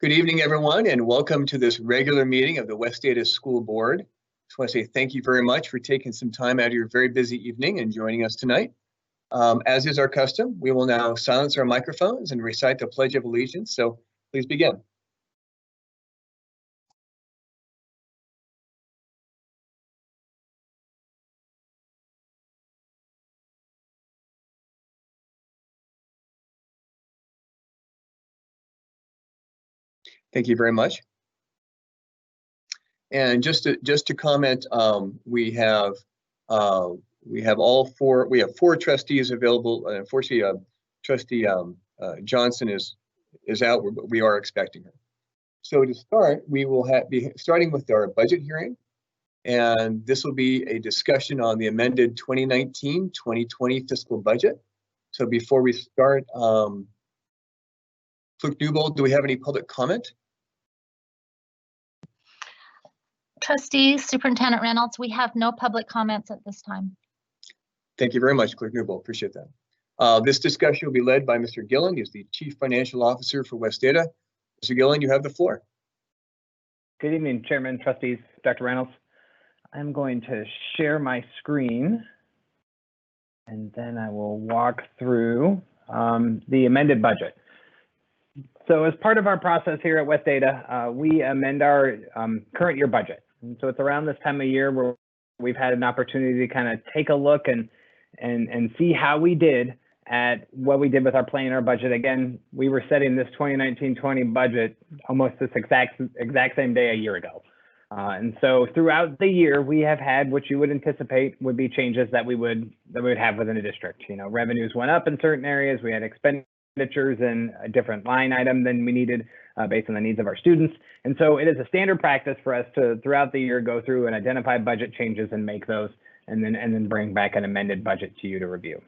Good evening, everyone, and welcome to this regular meeting of the West Ada School Board. Just want to say thank you very much for taking some time out of your very busy evening and joining us tonight. As is our custom, we will now silence our microphones and recite the Pledge of Allegiance, so please begin. Thank you very much. And just to comment, we have four trustees available. Unfortunately, Trustee Johnson is out, but we are expecting her. So to start, we will be starting with our budget hearing, and this will be a discussion on the amended 2019-2020 fiscal budget. So before we start, Clerk Newbold, do we have any public comment? Trustees, Superintendent Reynolds, we have no public comments at this time. Thank you very much, Clerk Newbold. Appreciate that. This discussion will be led by Mr. Gillen. He's the Chief Financial Officer for West Ada. Mr. Gillen, you have the floor. Good evening, Chairman, Trustees, Dr. Reynolds. I'm going to share my screen, and then I will walk through the amended budget. So as part of our process here at West Ada, we amend our current year budget. And so it's around this time of year where we've had an opportunity to kind of take a look and see how we did at what we did with our plan and our budget. Again, we were setting this 2019-20 budget almost this exact same day a year ago. And so throughout the year, we have had what you would anticipate would be changes that we would have within a district. You know, revenues went up in certain areas. We had expenditures in a different line item than we needed based on the needs of our students. And so it is a standard practice for us to throughout the year go through and identify budget changes and make those, and then bring back an amended budget to you to review.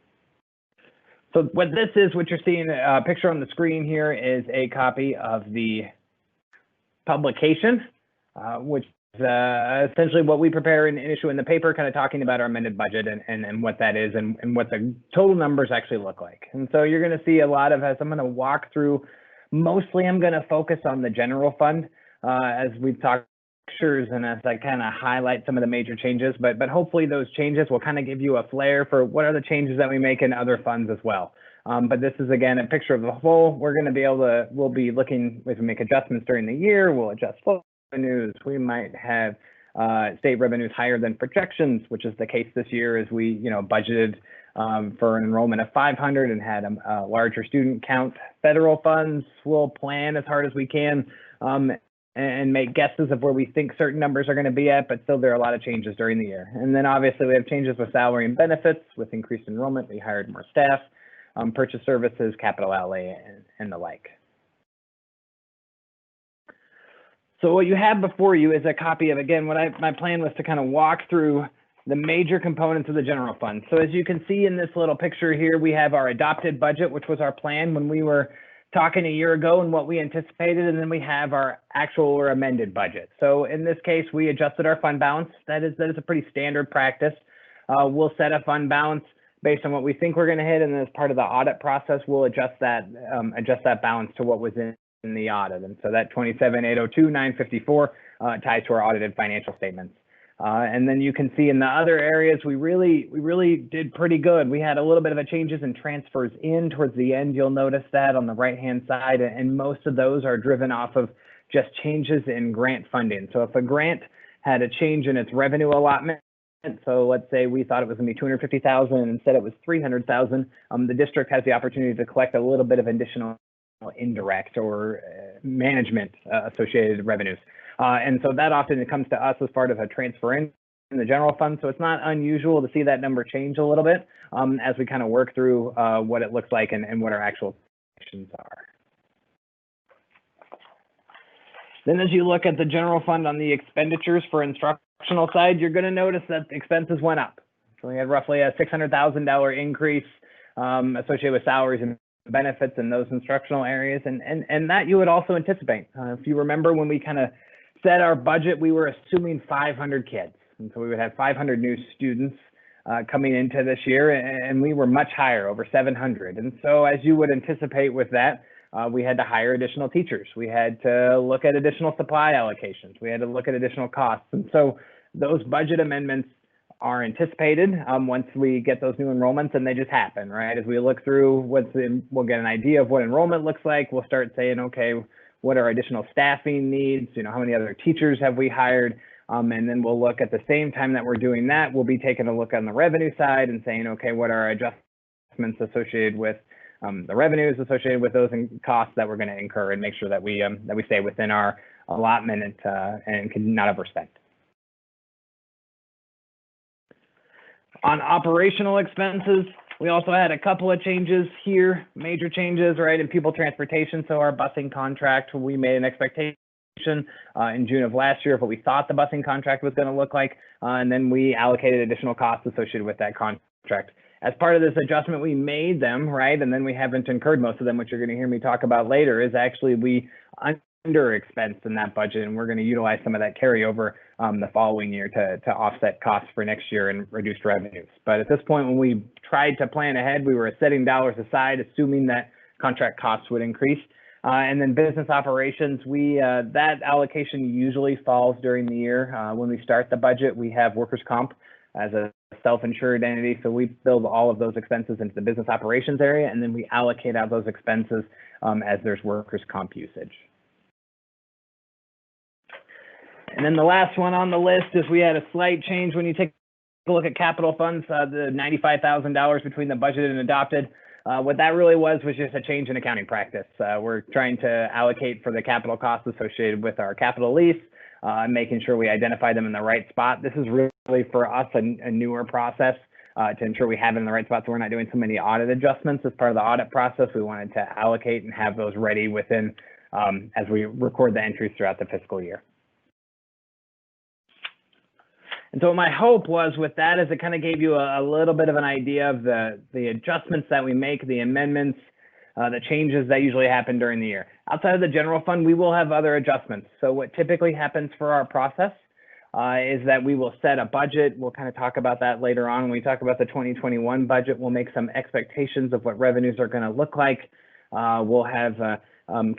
So what this is, what you're seeing, a picture on the screen here is a copy of the publication, which is essentially what we prepare and issue in the paper, kind of talking about our amended budget and what that is and what the total numbers actually look like. And so you're going to see a lot of, as I'm going to walk through, mostly I'm going to focus on the general fund as we've talked and as I kind of highlight some of the major changes, but hopefully those changes will kind of give you a flair for what are the changes that we make in other funds as well. But this is, again, a picture of the whole. We're going to be able to, we'll be looking, if we make adjustments during the year, we'll adjust flow revenues. We might have state revenues higher than projections, which is the case this year as we, budgeted for an enrollment of 500 and had a larger student count. Federal funds will plan as hard as we can and make guesses of where we think certain numbers are going to be at, but still there are a lot of changes during the year. And then obviously we have changes with salary and benefits. With increased enrollment, we hired more staff, purchase services, capital outlay, and the like. So what you have before you is a copy of, again, my plan was to kind of walk through the major components of the general fund. So as you can see in this little picture here, we have our adopted budget, which was our plan when we were talking a year ago and what we anticipated, and then we have our actual or amended budget. So in this case, we adjusted our fund balance. That is a pretty standard practice. We'll set a fund balance based on what we think we're going to hit, and then as part of the audit process, we'll adjust that balance to what was in the audit. And so that 27,802,954 ties to our audited financial statements. And then you can see in the other areas, we really did pretty good. We had a little bit of a changes in transfers in towards the end. You'll notice that on the right-hand side, and most of those are driven off of just changes in grant funding. So if a grant had a change in its revenue allotment, so let's say we thought it was going to be 250,000 and instead it was 300,000, the district has the opportunity to collect a little bit of additional indirect or management associated revenues. And so that often it comes to us as part of a transfer in the general fund. So it's not unusual to see that number change a little bit as we kind of work through what it looks like and what our actual actions are. Then as you look at the general fund on the expenditures for instructional side, you're going to notice that expenses went up. So we had roughly a $600,000 increase associated with salaries and benefits in those instructional areas. And that you would also anticipate. If you remember when we kind of set our budget, we were assuming 500 kids. And so we would have 500 new students coming into this year, and we were much higher, over 700. And so as you would anticipate with that, we had to hire additional teachers. We had to look at additional supply allocations. We had to look at additional costs. And so those budget amendments are anticipated once we get those new enrollments, and they just happen, right? As we look through we'll get an idea of what enrollment looks like. We'll start saying, okay, what are our additional staffing needs? You know, how many other teachers have we hired? And then we'll look at the same time that we're doing that, we'll be taking a look on the revenue side and saying, okay, what are our adjustments associated with the revenues associated with those costs that we're going to incur, and make sure that we stay within our allotment and can not overspend. On operational expenses, we also had a couple of changes here, major changes, right, in pupil transportation. So our busing contract, we made an expectation in June of last year of what we thought the busing contract was going to look like, and then we allocated additional costs associated with that contract. As part of this adjustment, we made them, right, and then we haven't incurred most of them, which you're going to hear me talk about later, is actually we under expensed in that budget, and we're going to utilize some of that carryover the following year to offset costs for next year and reduced revenues. But at this point, when we tried to plan ahead, we were setting dollars aside, assuming that contract costs would increase. And then business operations, that allocation usually falls during the year. When we start the budget, we have workers' comp as a self-insured entity, so we build all of those expenses into the business operations area, and then we allocate out those expenses as there's workers' comp usage. And then the last one on the list is we had a slight change when you take a look at capital funds, the $95,000 between the budgeted and adopted. What that really was just a change in accounting practice. We're trying to allocate for the capital costs associated with our capital lease, making sure we identify them in the right spot. This is really for us a newer process to ensure we have it in the right spot, so we're not doing so many audit adjustments. As part of the audit process, we wanted to allocate and have those ready within as we record the entries throughout the fiscal year. And so my hope was with that is it kind of gave you a little bit of an idea of the adjustments that we make, the amendments, the changes that usually happen during the year. Outside of the general fund, we will have other adjustments. So what typically happens for our process is that we will set a budget. We'll kind of talk about that later on. When we talk about the 2021 budget, we'll make some expectations of what revenues are going to look like. We'll have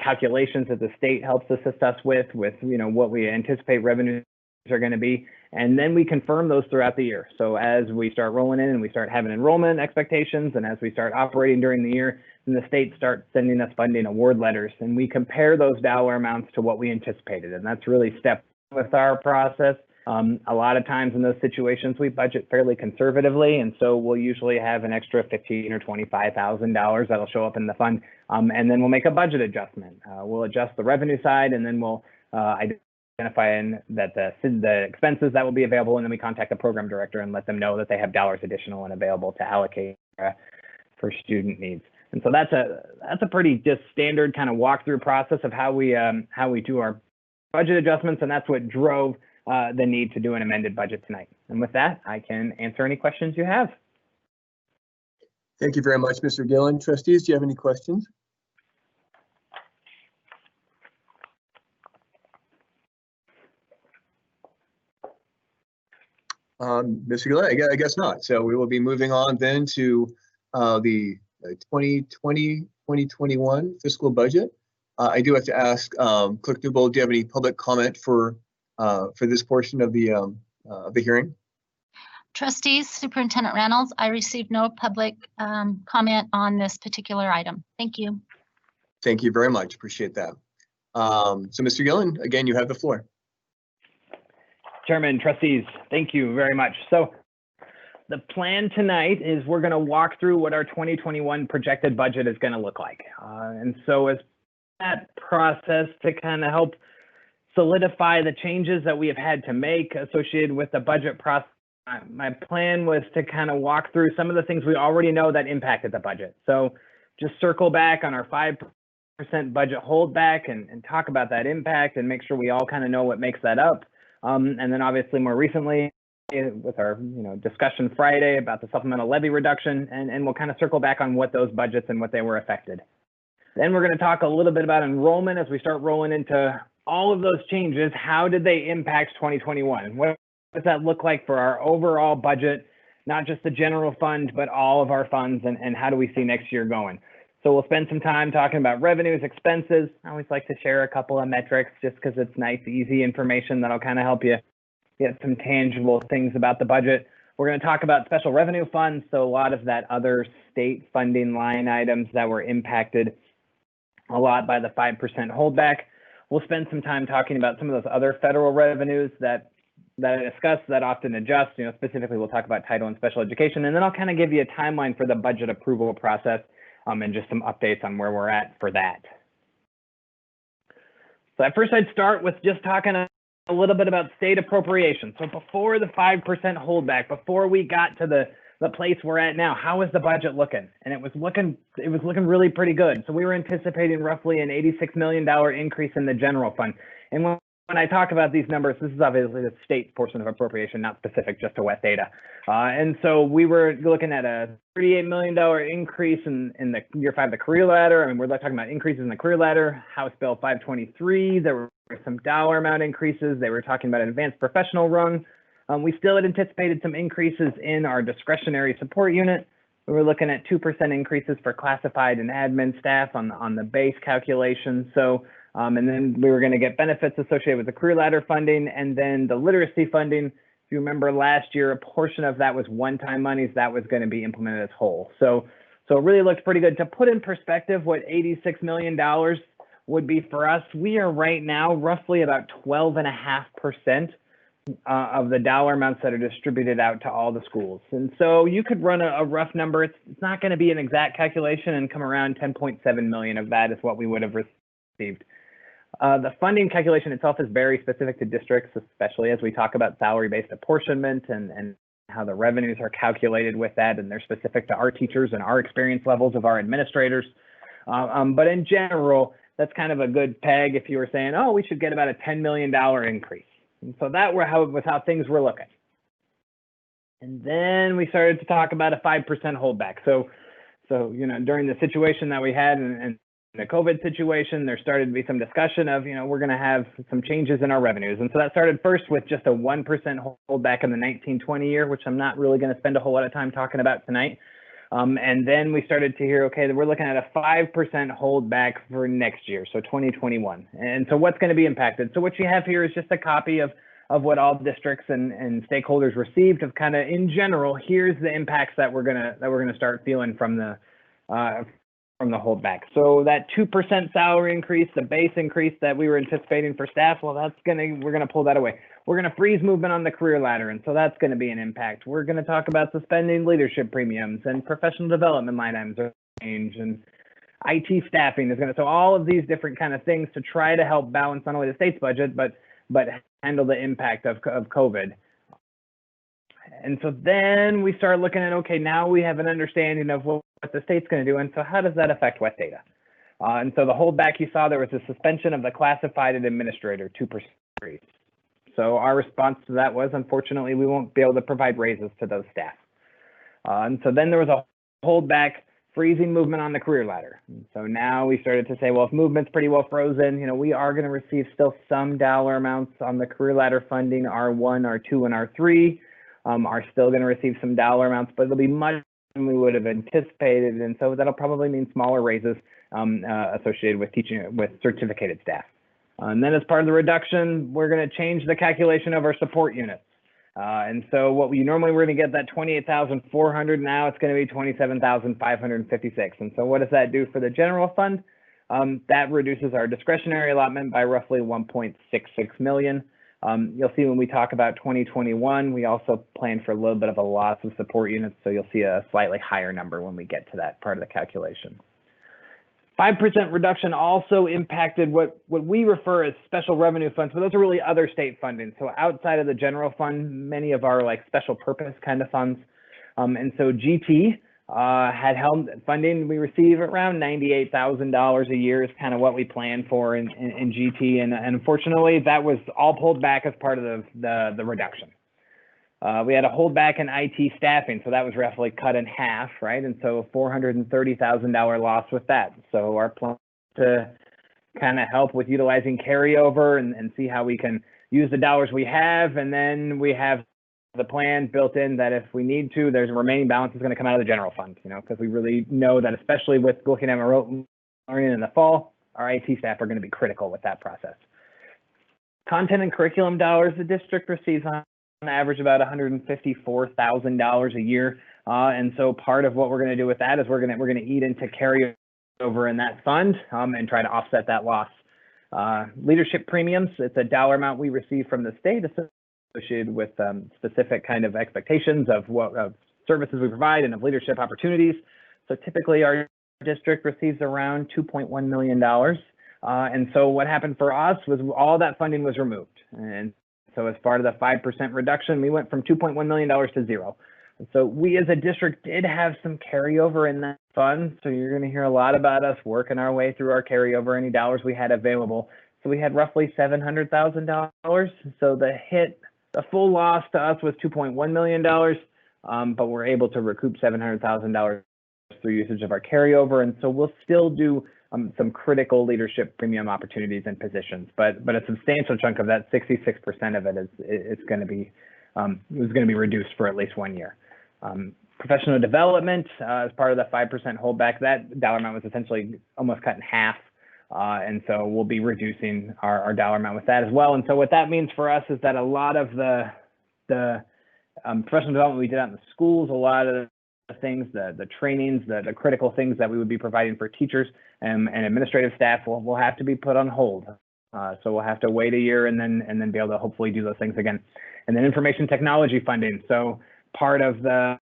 calculations that the state helps assist us with you know, what we anticipate revenues are going to be, and then we confirm those throughout the year. So as we start rolling in and we start having enrollment expectations, and as we start operating during the year, then the state starts sending us funding award letters, and we compare those dollar amounts to what we anticipated, and that's really step with our process. A lot of times in those situations, we budget fairly conservatively, and so we'll usually have an extra $15,000 or $25,000 that'll show up in the fund, and then we'll make a budget adjustment. We'll adjust the revenue side, and then we'll identifying that the expenses that will be available, and then we contact the program director and let them know that they have dollars additional and available to allocate for student needs. And so that's a pretty just standard kind of walkthrough process of how we do our budget adjustments, and that's what drove the need to do an amended budget tonight. And with that, I can answer any questions you have. Thank you very much, Mr. Gillen. Trustees, do you have any questions? Mr. Gillen, I guess not. So we will be moving on then to the 2020-2021 fiscal budget. I do have to ask Clerk Newbold, do you have any public comment for this portion of the hearing? Trustees, Superintendent Reynolds, I received no public comment on this particular item. Thank you. Thank you very much. Appreciate that. So Mr. Gillen, again, you have the floor. Chairman, trustees, thank you very much. So the plan tonight is we're going to walk through what our 2021 projected budget is going to look like. And so as that process to kind of help solidify the changes that we have had to make associated with the budget process, my plan was to kind of walk through some of the things we already know that impacted the budget. So just circle back on our 5% budget holdback and talk about that impact and make sure we all kind of know what makes that up. And then obviously more recently with our discussion Friday about the supplemental levy reduction, and we'll kind of circle back on what those budgets and what they were affected. Then we're going to talk a little bit about enrollment as we start rolling into all of those changes. How did they impact 2021? What does that look like for our overall budget, not just the general fund, but all of our funds, and how do we see next year going? So we'll spend some time talking about revenues, expenses. I always like to share a couple of metrics just because it's nice, easy information that'll kind of help you get some tangible things about the budget. We're going to talk about special revenue funds, so a lot of that other state funding line items that were impacted a lot by the 5% holdback. We'll spend some time talking about some of those other federal revenues that I discussed that often adjust. Specifically, we'll talk about title and special education, and then I'll kind of give you a timeline for the budget approval process and just some updates on where we're at for that. So at first, I'd start with just talking a little bit about state appropriation. So before the 5% holdback, before we got to the place we're at now, how is the budget looking? And it was looking really pretty good. So we were anticipating roughly an $86 million increase in the general fund. And when I talk about these numbers, this is obviously the state portion of appropriation, not specific just to wet data. And so we were looking at a $38 million increase in the year 5, the career ladder. I mean, we're talking about increases in the career ladder. House Bill 523, there were some dollar amount increases. They were talking about an advanced professional rung. We still had anticipated some increases in our discretionary support unit. We were looking at 2% increases for classified and admin staff on the base calculation. So, and then we were going to get benefits associated with the career ladder funding, and then the literacy funding. If you remember last year, a portion of that was one-time monies that was going to be implemented as whole. So it really looks pretty good. To put in perspective what $86 million would be for us, we are right now roughly about 12.5% of the dollar amounts that are distributed out to all the schools. And so you could run a rough number. It's not going to be an exact calculation and come around 10.7 million of that is what we would have received. The funding calculation itself is very specific to districts, especially as we talk about salary-based apportionment and how the revenues are calculated with that, and they're specific to our teachers and our experience levels of our administrators. But in general, that's kind of a good peg if you were saying, oh, we should get about a $10 million increase. And so that was how things were looking. And then we started to talk about a 5% holdback. So during the situation that we had and the COVID situation, there started to be some discussion of, we're going to have some changes in our revenues. And so that started first with just a 1% holdback in the 1920 year, which I'm not really going to spend a whole lot of time talking about tonight. And then we started to hear, okay, we're looking at a 5% holdback for next year, so 2021. And so what's going to be impacted? So what you have here is just a copy of what all districts and stakeholders received of kind of in general. Here's the impacts that we're gonna start feeling from the holdback. So that 2% salary increase, the base increase that we were anticipating for staff, well, we're gonna pull that away. We're gonna freeze movement on the career ladder, and so that's gonna be an impact. We're gonna talk about suspending leadership premiums and professional development line items are change, and IT staffing is so all of these different kind of things to try to help balance not only the state's budget, but handle the impact of COVID. And so then we start looking at, okay, now we have an understanding of what the state's going to do. And so how does that affect wet data? And so the holdback you saw, there was a suspension of the classified and administrator 2% increase. So our response to that was, unfortunately, we won't be able to provide raises to those staff. And so then there was a holdback, freezing movement on the career ladder. And so now we started to say, well, if movement's pretty well frozen, we are going to receive still some dollar amounts on the career ladder funding. R1, R2, and R3 are still going to receive some dollar amounts, but it'll be much than we would have anticipated. And so that'll probably mean smaller raises associated with teaching with certificated staff. And then as part of the reduction, we're going to change the calculation of our support units. And so what we normally were going to get that 28,400, now it's going to be 27,556. And so what does that do for the general fund? That reduces our discretionary allotment by roughly 1.66 million. You'll see when we talk about 2021, we also plan for a little bit of a loss of support units. So you'll see a slightly higher number when we get to that part of the calculation. 5% reduction also impacted what we refer as special revenue funds, but those are really other state funding. So outside of the general fund, many of our special purpose kind of funds. And so GT had held funding. We receive around $98,000 a year is kind of what we plan for in GT. And unfortunately, that was all pulled back as part of the reduction. We had a holdback in IT staffing, so that was roughly cut in half, right? And so $430,000 loss with that. So our plan to kind of help with utilizing carryover and see how we can use the dollars we have, and then we have the plan built in that if we need to, there's a remaining balance is going to come out of the general fund, because we really know that, especially with looking at remote learning in the fall, our IT staff are going to be critical with that process. Content and curriculum dollars, the district receives on average about $154,000 a year. And so part of what we're going to do with that is we're going to eat into carryover in that fund and try to offset that loss. Leadership premiums, it's a dollar amount we receive from the state associated with specific kind of expectations of what services we provide and of leadership opportunities. So typically our district receives around $2.1 million. And so what happened for us was all that funding was removed. And so as part of the 5% reduction, we went from $2.1 million to zero. And so we as a district did have some carryover in that fund. So you're going to hear a lot about us working our way through our carryover, any dollars we had available. So we had roughly $700,000. So the full loss to us was $2.1 million, but we're able to recoup $700,000 through usage of our carryover. And so we'll still do some critical leadership premium opportunities and positions, but a substantial chunk of that, 66% of it is going to be reduced for at least 1 year. Professional development, as part of the 5% holdback, that dollar amount was essentially almost cut in half. And so we'll be reducing our dollar amount with that as well. And so what that means for us is that a lot of the professional development we did out in the schools, a lot of the things, the trainings, the critical things that we would be providing for teachers and administrative staff will have to be put on hold. So we'll have to wait a year and then be able to hopefully do those things again. And then information technology funding. So part of the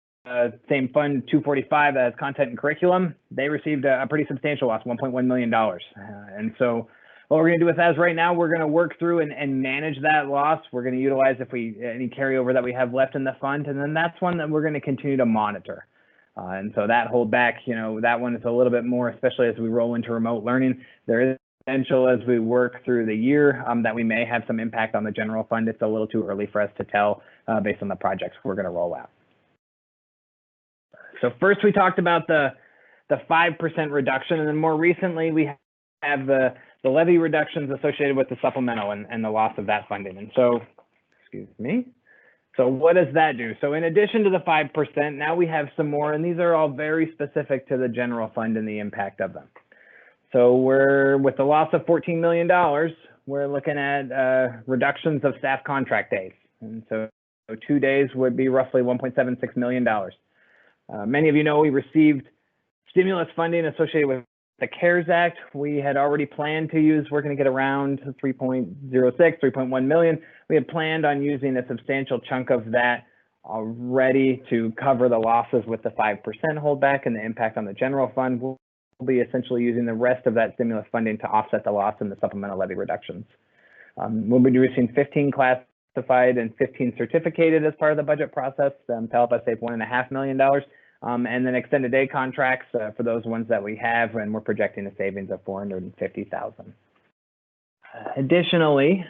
same fund 245 as content and curriculum, they received a pretty substantial loss, $1.1 million. And so what we're going to do with that is right now we're going to work through and manage that loss. We're going to utilize any carryover that we have left in the fund, and then that's one that we're going to continue to monitor. And so that holdback, that one is a little bit more, especially as we roll into remote learning. There is potential as we work through the year that we may have some impact on the general fund. It's a little too early for us to tell based on the projects we're going to roll out. So first we talked about the 5% reduction, and then more recently we have the levy reductions associated with the supplemental and the loss of that funding. And so, excuse me. So what does that do? So in addition to the 5%, now we have some more, and these are all very specific to the general fund and the impact of them. So we're, with the loss of $14 million, we're looking at reductions of staff contract days. And so 2 days would be roughly $1.76 million. Many of you know we received stimulus funding associated with the CARES Act. We had already planned to use, we're going to get around 3.1 million. We had planned on using a substantial chunk of that already to cover the losses with the 5% holdback and the impact on the general fund. We'll be essentially using the rest of that stimulus funding to offset the loss in the supplemental levy reductions. We'll be reducing 15 classified and 15 certificated as part of the budget process to help us save $1.5 million. And then extended day contracts for those ones that we have, and we're projecting a savings of $450,000. Additionally,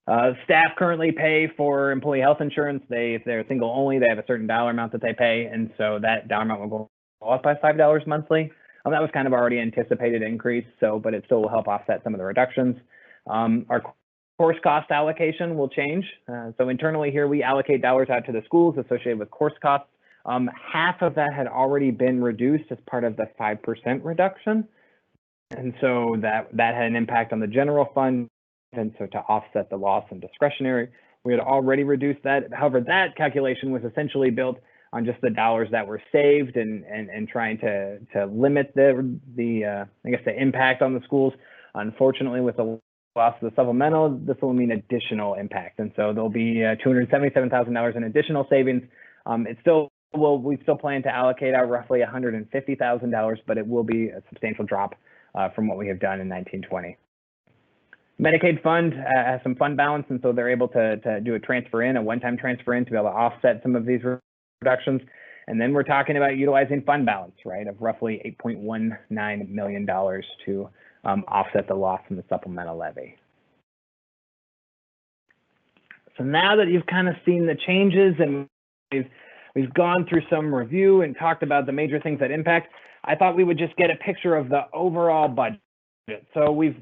staff currently pay for employee health insurance. If they're single only, they have a certain dollar amount that they pay, and so that dollar amount will go up by $5 monthly. That was kind of already anticipated increase, but it still will help offset some of the reductions. Our course cost allocation will change. So internally here, we allocate dollars out to the schools associated with course costs. Half of that had already been reduced as part of the 5% reduction. And so that had an impact on the general fund. And so to offset the loss in discretionary, we had already reduced that. However, that calculation was essentially built on just the dollars that were saved and trying to limit the impact on the schools. Unfortunately, with the loss of the supplemental, this will mean additional impact. And so there'll be $277,000 in additional savings. We still plan to allocate out roughly $150,000, but it will be a substantial drop from what we have done in 1920. Medicaid fund has some fund balance, and so they're able to do a one-time transfer in to be able to offset some of these reductions. And then we're talking about utilizing fund balance, right, of roughly $8.19 million to offset the loss in the supplemental levy. So now that you've kind of seen the changes and we've gone through some review and talked about the major things that impact, I thought we would just get a picture of the overall budget. So we've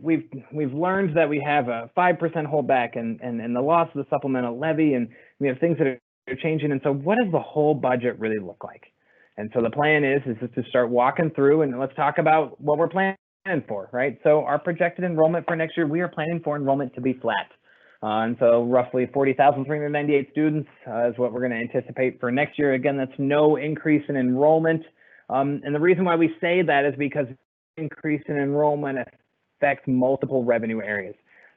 learned that we have a 5% holdback and the loss of the supplemental levy, and we have things that are changing. And so what does the whole budget really look like? And so the plan is to start walking through, and let's talk about what we're planning for, right? So our projected enrollment for next year, we are planning for enrollment to be flat. And so roughly 40,398 students is what we're going to anticipate for next year. Again, that's no increase in enrollment. And the reason why we say that is because increase in enrollment affects multiple revenue areas.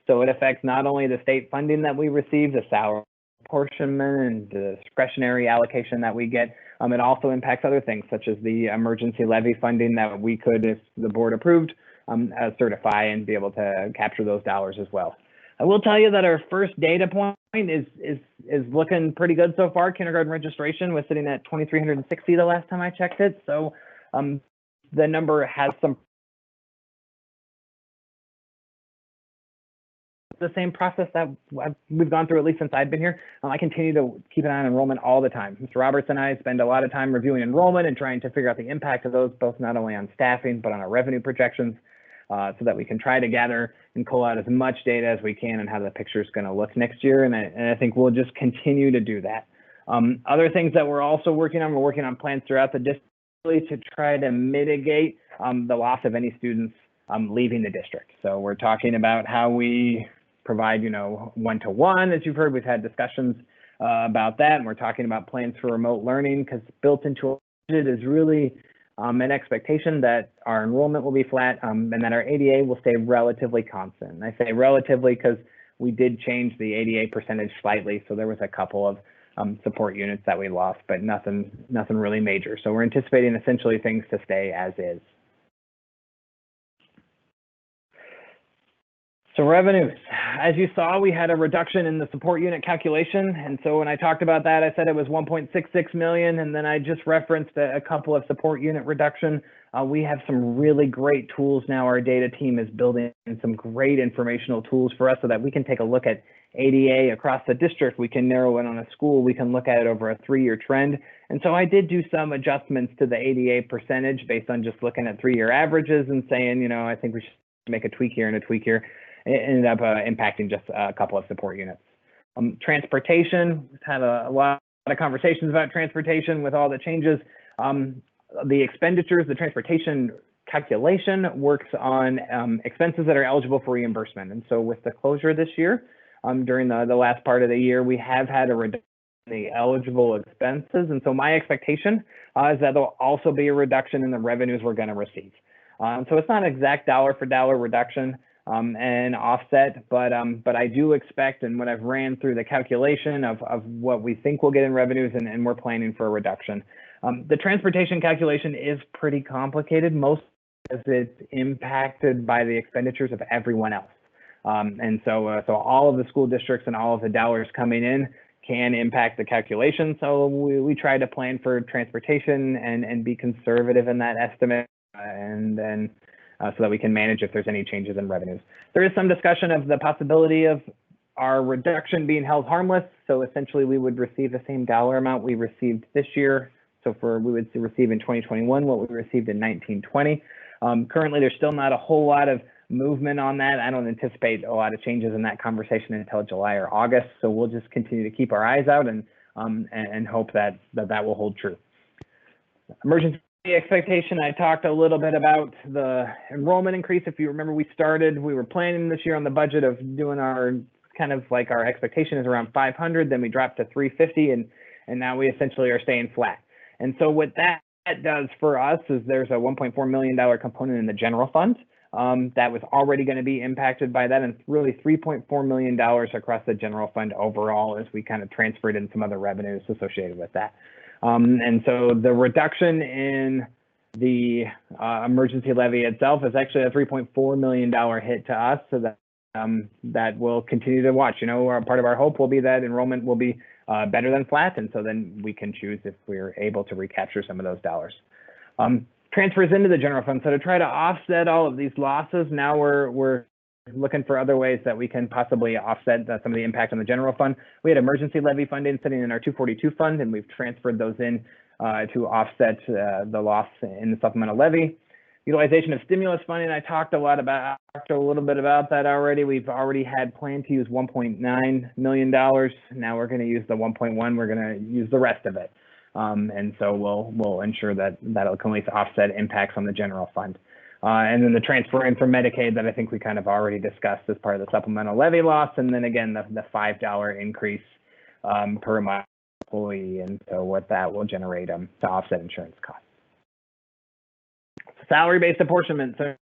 So it affects not only the state funding that we receive, the salary apportionment and the discretionary allocation that we get. It also impacts other things such as the emergency levy funding that we could, if the board approved, certify and be able to capture those dollars as well. I will tell you that our first data point is looking pretty good so far. Kindergarten registration was sitting at 2,360 the last time I checked it. So the number has some the same process that we've gone through, at least since I've been here. I continue to keep an eye on enrollment all the time. Mr. Roberts and I spend a lot of time reviewing enrollment and trying to figure out the impact of those, both not only on staffing, but on our revenue projections, so that we can try to gather and pull out as much data as we can on how the picture is going to look next year. And I think we'll just continue to do that. Other things that we're also working on, we're working on plans throughout the district to try to mitigate the loss of any students leaving the district. So we're talking about how we provide, one-to-one, as you've heard. We've had discussions about that, and we're talking about plans for remote learning, because built into our budget is really an expectation that our enrollment will be flat and that our ADA will stay relatively constant. And I say relatively because we did change the ADA percentage slightly, so there was a couple of support units that we lost, but nothing really major. So we're anticipating essentially things to stay as is. So revenues, as you saw, we had a reduction in the support unit calculation. And so when I talked about that, I said it was 1.66 million. And then I just referenced a couple of support unit reduction. We have some really great tools now. Our data team is building some great informational tools for us so that we can take a look at ADA across the district. We can narrow in on a school. We can look at it over a 3-year trend. And so I did do some adjustments to the ADA percentage based on just looking at 3-year averages and saying, I think we should make a tweak here and a tweak here. It ended up impacting just a couple of support units. Transportation, we've had a lot of conversations about transportation with all the changes. The expenditures, the transportation calculation works on expenses that are eligible for reimbursement. And so with the closure this year, during the last part of the year, we have had a reduction in the eligible expenses. And so my expectation is that there'll also be a reduction in the revenues we're going to receive. So it's not an exact dollar for dollar reduction and offset, but I do expect, and when I've ran through the calculation of what we think we'll get in revenues, and we're planning for a reduction. The transportation calculation is pretty complicated, most as it's impacted by the expenditures of everyone else. And so all of the school districts and all of the dollars coming in can impact the calculation. So we try to plan for transportation and be conservative in that estimate, and then so that we can manage if there's any changes in revenues. There is some discussion of the possibility of our reduction being held harmless. So essentially we would receive the same dollar amount we received this year. So we would receive in 2021 what we received in 1920. Currently, there's still not a whole lot of movement on that. I don't anticipate a lot of changes in that conversation until July or August. So we'll just continue to keep our eyes out and hope that will hold true. Emergency expectation, I talked a little bit about the enrollment increase. If you remember, we were planning this year on the budget of doing our our expectation is around 500, then we dropped to 350, and now we essentially are staying flat. And so what that does for us is there's a $1.4 million component in the general fund that was already going to be impacted by that, and really $3.4 million across the general fund overall as we kind of transferred in some other revenues associated with that. And so the reduction in the emergency levy itself is actually a $3.4 million hit to us, so that we'll continue to watch. Part of our hope will be that enrollment will be better than flat, and so then we can choose if we're able to recapture some of those dollars. Transfers into the general fund. So to try to offset all of these losses, now we're looking for other ways that we can possibly offset some of the impact on the general fund. We had emergency levy funding sitting in our 242 fund, and we've transferred those in to offset the loss in the supplemental levy. Utilization of stimulus funding, I talked a little bit about that already. We've already had planned to use $1.9 million. Now we're going to use the 1.1. We're going to use the rest of it. And so we'll ensure that that'll at least offset impacts on the general fund. And then the transfer in from Medicaid that I think we kind of already discussed as part of the supplemental levy loss. And then again, the $5 increase per month employee. And so what that will generate to offset insurance costs. Salary-based apportionment. So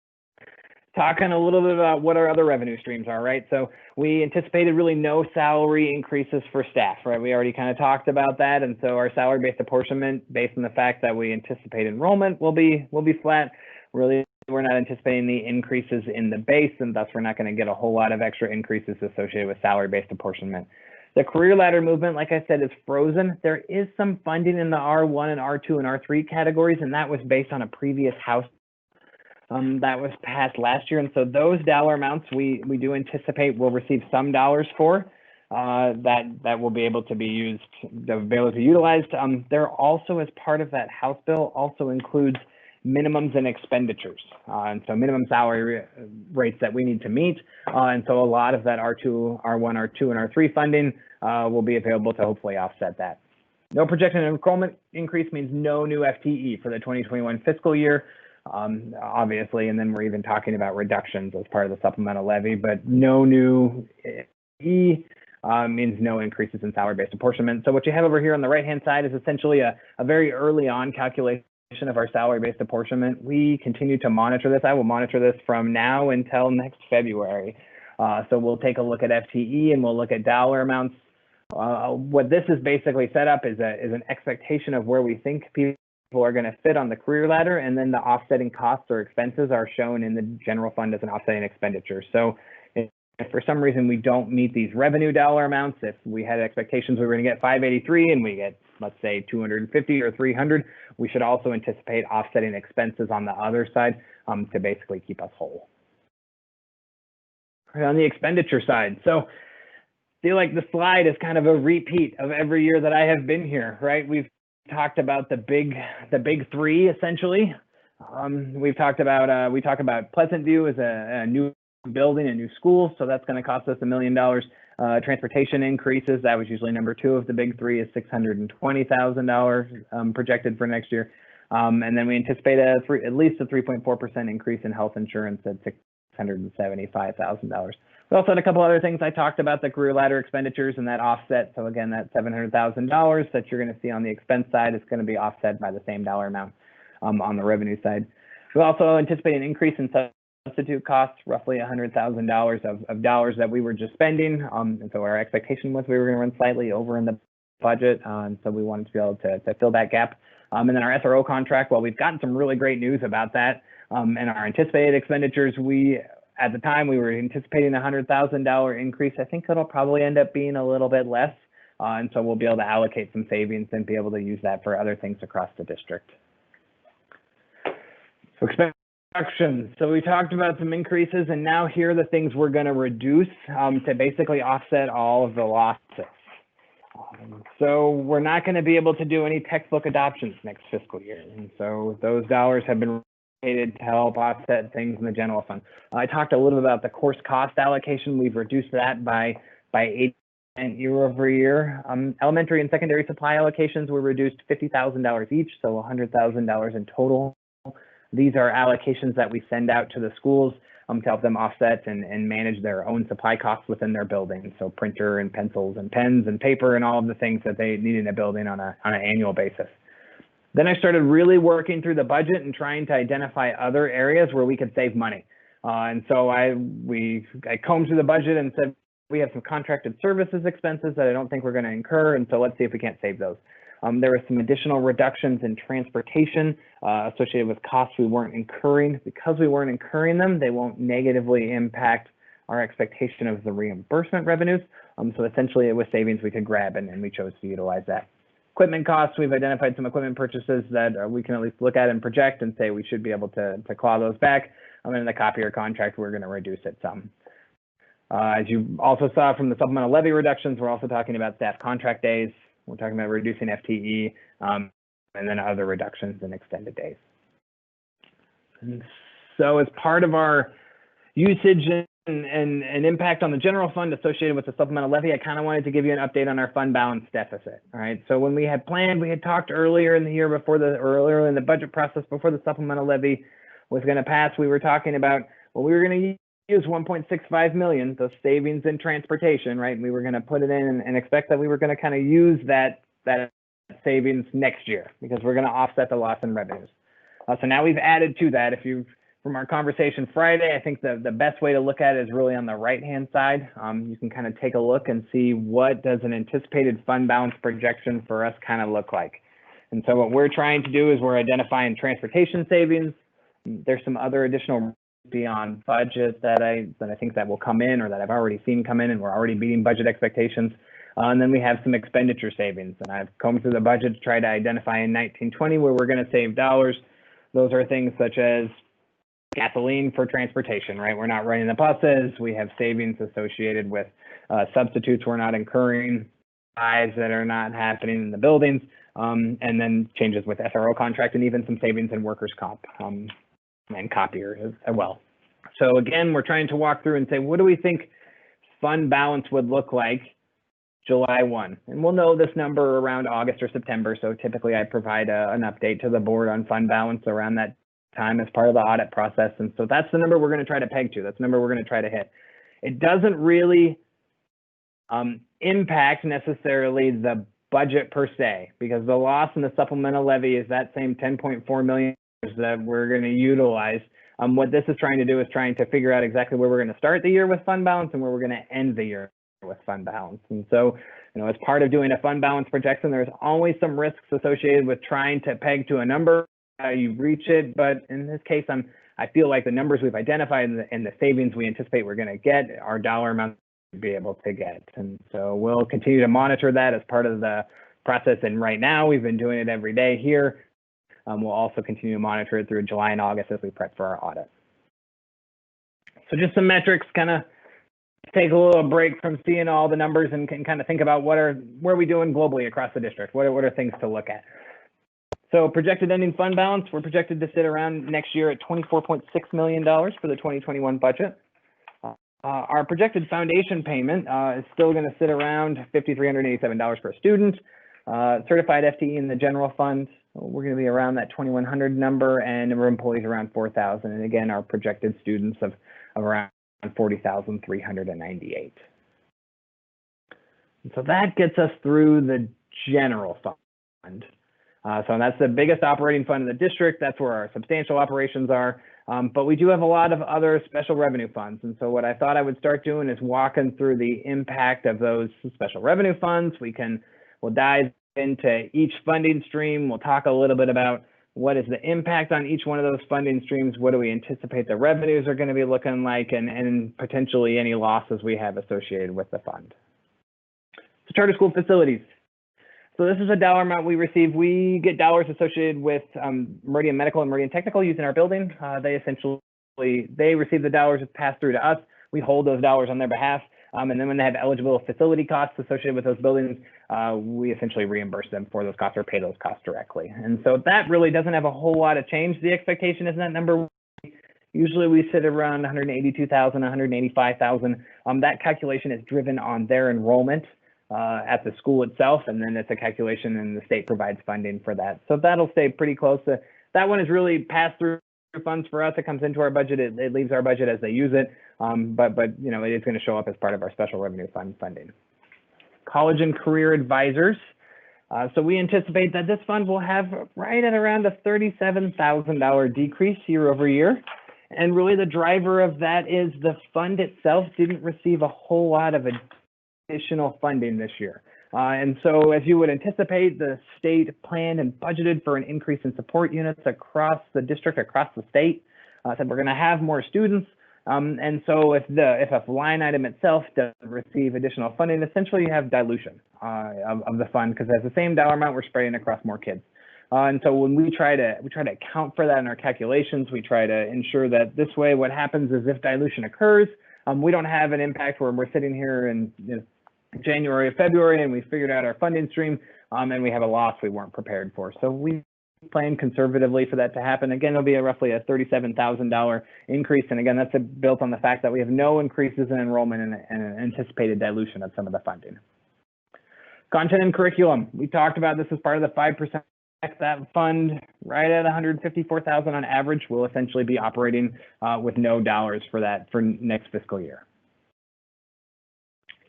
talking a little bit about what our other revenue streams are, right? So we anticipated really no salary increases for staff, right? We already kind of talked about that. And so our salary-based apportionment, based on the fact that we anticipate enrollment will be flat, really we're not anticipating the increases in the base, and thus we're not going to get a whole lot of extra increases associated with salary-based apportionment. The career ladder movement, like I said, is frozen. There is some funding in the R1 and R2 and R3 categories, and that was based on a previous House that was passed last year. And so those dollar amounts we do anticipate we'll receive some dollars for that will be able to be used, that will be able to be utilized. There also, as part of that House bill, also includes minimums and expenditures. And so minimum salary rates that we need to meet. And so a lot of that R2, R1, R2, and R3 funding will be available to hopefully offset that. No projected enrollment increase means no new FTE for the 2021 fiscal year, obviously, and then we're even talking about reductions as part of the supplemental levy, but no new FTE means no increases in salary-based apportionment. So what you have over here on the right-hand side is essentially a very early on calculation of our salary-based apportionment. We continue to monitor this. I will monitor this from now until next February. So we'll take a look at FTE and we'll look at dollar amounts. What this is basically set up is an expectation of where we think people are going to fit on the career ladder, and then the offsetting costs or expenses are shown in the general fund as an offsetting expenditure. So if for some reason we don't meet these revenue dollar amounts, if we had expectations we were going to get 583 and we get, let's say, 250 or 300, we should also anticipate offsetting expenses on the other side to basically keep us whole. Right, on the expenditure side, so I feel like the slide is kind of a repeat of every year that I have been here, right? We've talked about the big three essentially. We talk about Pleasant View as a new building, a new school, so that's going to cost us $1 million. Transportation increases, that was usually number two of the big three, is $620,000 projected for next year. And then we anticipate at least a 3.4% increase in health insurance at $675,000. We also had a couple other things. I talked about the career ladder expenditures and that offset. So again, that $700,000 that you're going to see on the expense side is going to be offset by the same dollar amount on the revenue side. We also anticipate an increase in substitute costs, roughly $100,000 of dollars that we were just spending. And so our expectation was we were going to run slightly over in the budget. And so we wanted to be able to fill that gap. And then our SRO contract, well, we've gotten some really great news about that. And our anticipated expenditures, at the time, we were anticipating a $100,000 increase. I think it'll probably end up being a little bit less. And so we'll be able to allocate some savings and be able to use that for other things across the district. So reductions. So we talked about some increases, and now here are the things we're going to reduce to basically offset all of the losses. So we're not going to be able to do any textbook adoptions next fiscal year. And so those dollars have been to help offset things in the general fund. I talked a little bit about the course cost allocation. We've reduced that by 8% year over year. Elementary and secondary supply allocations were reduced $50,000 each, so $100,000 in total. These are allocations that we send out to the schools to help them offset and manage their own supply costs within their building. So printer and pencils and pens and paper and all of the things that they need in a building on an annual basis. Then I started really working through the budget and trying to identify other areas where we could save money. And so I combed through the budget and said, we have some contracted services expenses that I don't think we're going to incur, and so let's see if we can't save those. There were some additional reductions in transportation associated with costs we weren't incurring. Because we weren't incurring them, they won't negatively impact our expectation of the reimbursement revenues. So essentially it was savings we could grab, and we chose to utilize that. Equipment costs, we've identified some equipment purchases that we can at least look at and project and say we should be able to claw those back. And in the copier contract, we're going to reduce it some. As you also saw from the supplemental levy reductions, we're also talking about staff contract days. We're talking about reducing FTE and then other reductions in extended days. And so as part of our usage and impact on the general fund associated with the supplemental levy, I kind of wanted to give you an update on our fund balance deficit. All right. So when we had planned, we had talked earlier in the year earlier in the budget process before the supplemental levy was going to pass, we were talking about, well, we were going to use 1.65 million, those savings in transportation, right? We were going to put it in and expect that we were going to kind of use that savings next year because we're going to offset the loss in revenues. So now we've added to that. From our conversation Friday, I think the best way to look at it is really on the right-hand side. You can kind of take a look and see what does an anticipated fund balance projection for us kind of look like. And so what we're trying to do is we're identifying transportation savings. There's some other additional beyond budget that I think that will come in or that I've already seen come in and we're already beating budget expectations. And then we have some expenditure savings, and I've combed through the budget to try to identify in 1920 where we're going to save dollars. Those are things such as gasoline for transportation, right? We're not running the buses. We have savings associated with substitutes we're not incurring, buys that are not happening in the buildings, and then changes with SRO contract and even some savings in workers' comp and copier as well. So again, we're trying to walk through and say, what do we think fund balance would look like July 1? And we'll know this number around August or September. So typically I provide an update to the board on fund balance around that time as part of the audit process. And so that's the number we're going to try to peg to. That's the number we're going to try to hit. It doesn't really impact necessarily the budget per se, because the loss in the supplemental levy is that same 10.4 million that we're going to utilize. What this is trying to do is trying to figure out exactly where we're going to start the year with fund balance and where we're going to end the year with fund balance. And so, as part of doing a fund balance projection, there's always some risks associated with trying to peg to a number. You reach it, but in this case, I feel like the numbers we've identified and the savings we anticipate we're going to get are dollar amounts to be able to get. And so we'll continue to monitor that as part of the process. And right now, we've been doing it every day here. We'll also continue to monitor it through July and August as we prep for our audit. So just some metrics, kind of take a little break from seeing all the numbers and can kind of think about where are we doing globally across the district? What are things to look at? So projected ending fund balance, we're projected to sit around next year at $24.6 million for the 2021 budget. Our projected foundation payment is still going to sit around $5,387 per student. Certified FTE in the general fund, we're going to be around that 2,100 number, and our employees around 4,000. And again, our projected students of around 40,398. And so that gets us through the general fund. So that's the biggest operating fund in the district. That's where our substantial operations are. But we do have a lot of other special revenue funds. And so what I thought I would start doing is walking through the impact of those special revenue funds. We'll dive into each funding stream. We'll talk a little bit about what is the impact on each one of those funding streams. What do we anticipate the revenues are going to be looking like, and potentially any losses we have associated with the fund. So charter school facilities. So this is a dollar amount we receive. We get dollars associated with Meridian Medical and Meridian Technical using our building. They receive the dollars passed through to us. We hold those dollars on their behalf. And then when they have eligible facility costs associated with those buildings, we essentially reimburse them for those costs or pay those costs directly. And so that really doesn't have a whole lot of change. The expectation is that number. Usually we sit around 182,000, 185,000. That calculation is driven on their enrollment at the school itself, and then it's a calculation and the state provides funding for that. So that'll stay pretty close to, that one is really pass through funds for us. It comes into our budget, it leaves our budget as they use it, but it is going to show up as part of our special revenue fund funding. College and career advisors. So we anticipate that this fund will have right at around a $37,000 decrease year over year. And really the driver of that is the fund itself didn't receive a whole lot of additional funding this year. And so as you would anticipate, the state planned and budgeted for an increase in support units across the district, across the state. Said we're going to have more students. And so if a line item itself doesn't receive additional funding, essentially you have dilution of the fund, because as the same dollar amount, we're spreading across more kids. And so when we try to account for that in our calculations, we try to ensure that this way what happens is if dilution occurs, we don't have an impact where we're sitting here in January or February and we figured out our funding stream and we have a loss we weren't prepared for. So we plan conservatively for that to happen. Again, it'll be roughly a $37,000 increase. And again, that's built on the fact that we have no increases in enrollment and an anticipated dilution of some of the funding. Content and curriculum. We talked about this as part of the 5%. That fund right at $154,000 on average will essentially be operating with no dollars for that for next fiscal year.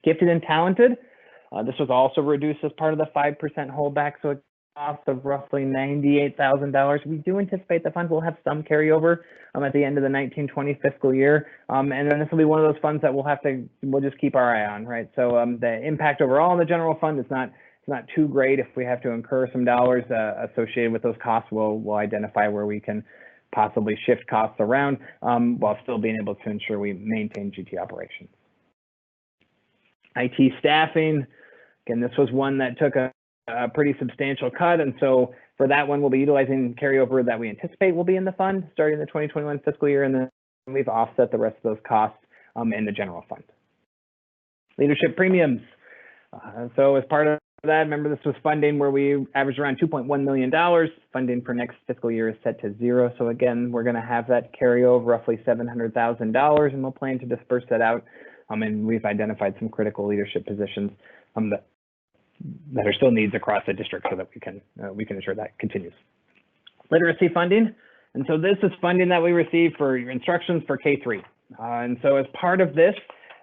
Gifted and talented. This was also reduced as part of the 5% holdback, so a cost of roughly $98,000. We do anticipate the fund will have some carryover at the end of the 1920 fiscal year, and then this will be one of those funds that we'll just keep our eye on, right? So the impact overall on the general fund is not too great. If we have to incur some dollars associated with those costs, we'll identify where we can possibly shift costs around while still being able to ensure we maintain GT operations. IT staffing, again, this was one that took a pretty substantial cut, and so for that one, we'll be utilizing carryover that we anticipate will be in the fund starting the 2021 fiscal year, and then we've offset the rest of those costs in the general fund. Leadership premiums. So as part of that, remember this was funding where we averaged around $2.1 million. Funding for next fiscal year is set to 0. So again, we're going to have that carry over roughly $700,000, and we'll plan to disperse that out. And we've identified some critical leadership positions that are still needs across the district so that we can ensure that continues. Literacy funding. And so this is funding that we receive for instructions for K-3. And so as part of this,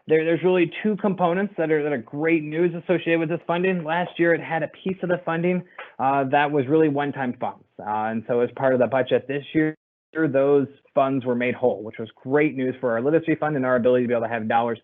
there's really two components that are great news associated with this funding. Last year, it had a piece of the funding that was really one-time funds. And so as part of the budget this year, those funds were made whole, which was great news for our literacy fund and our ability to be able to have dollars.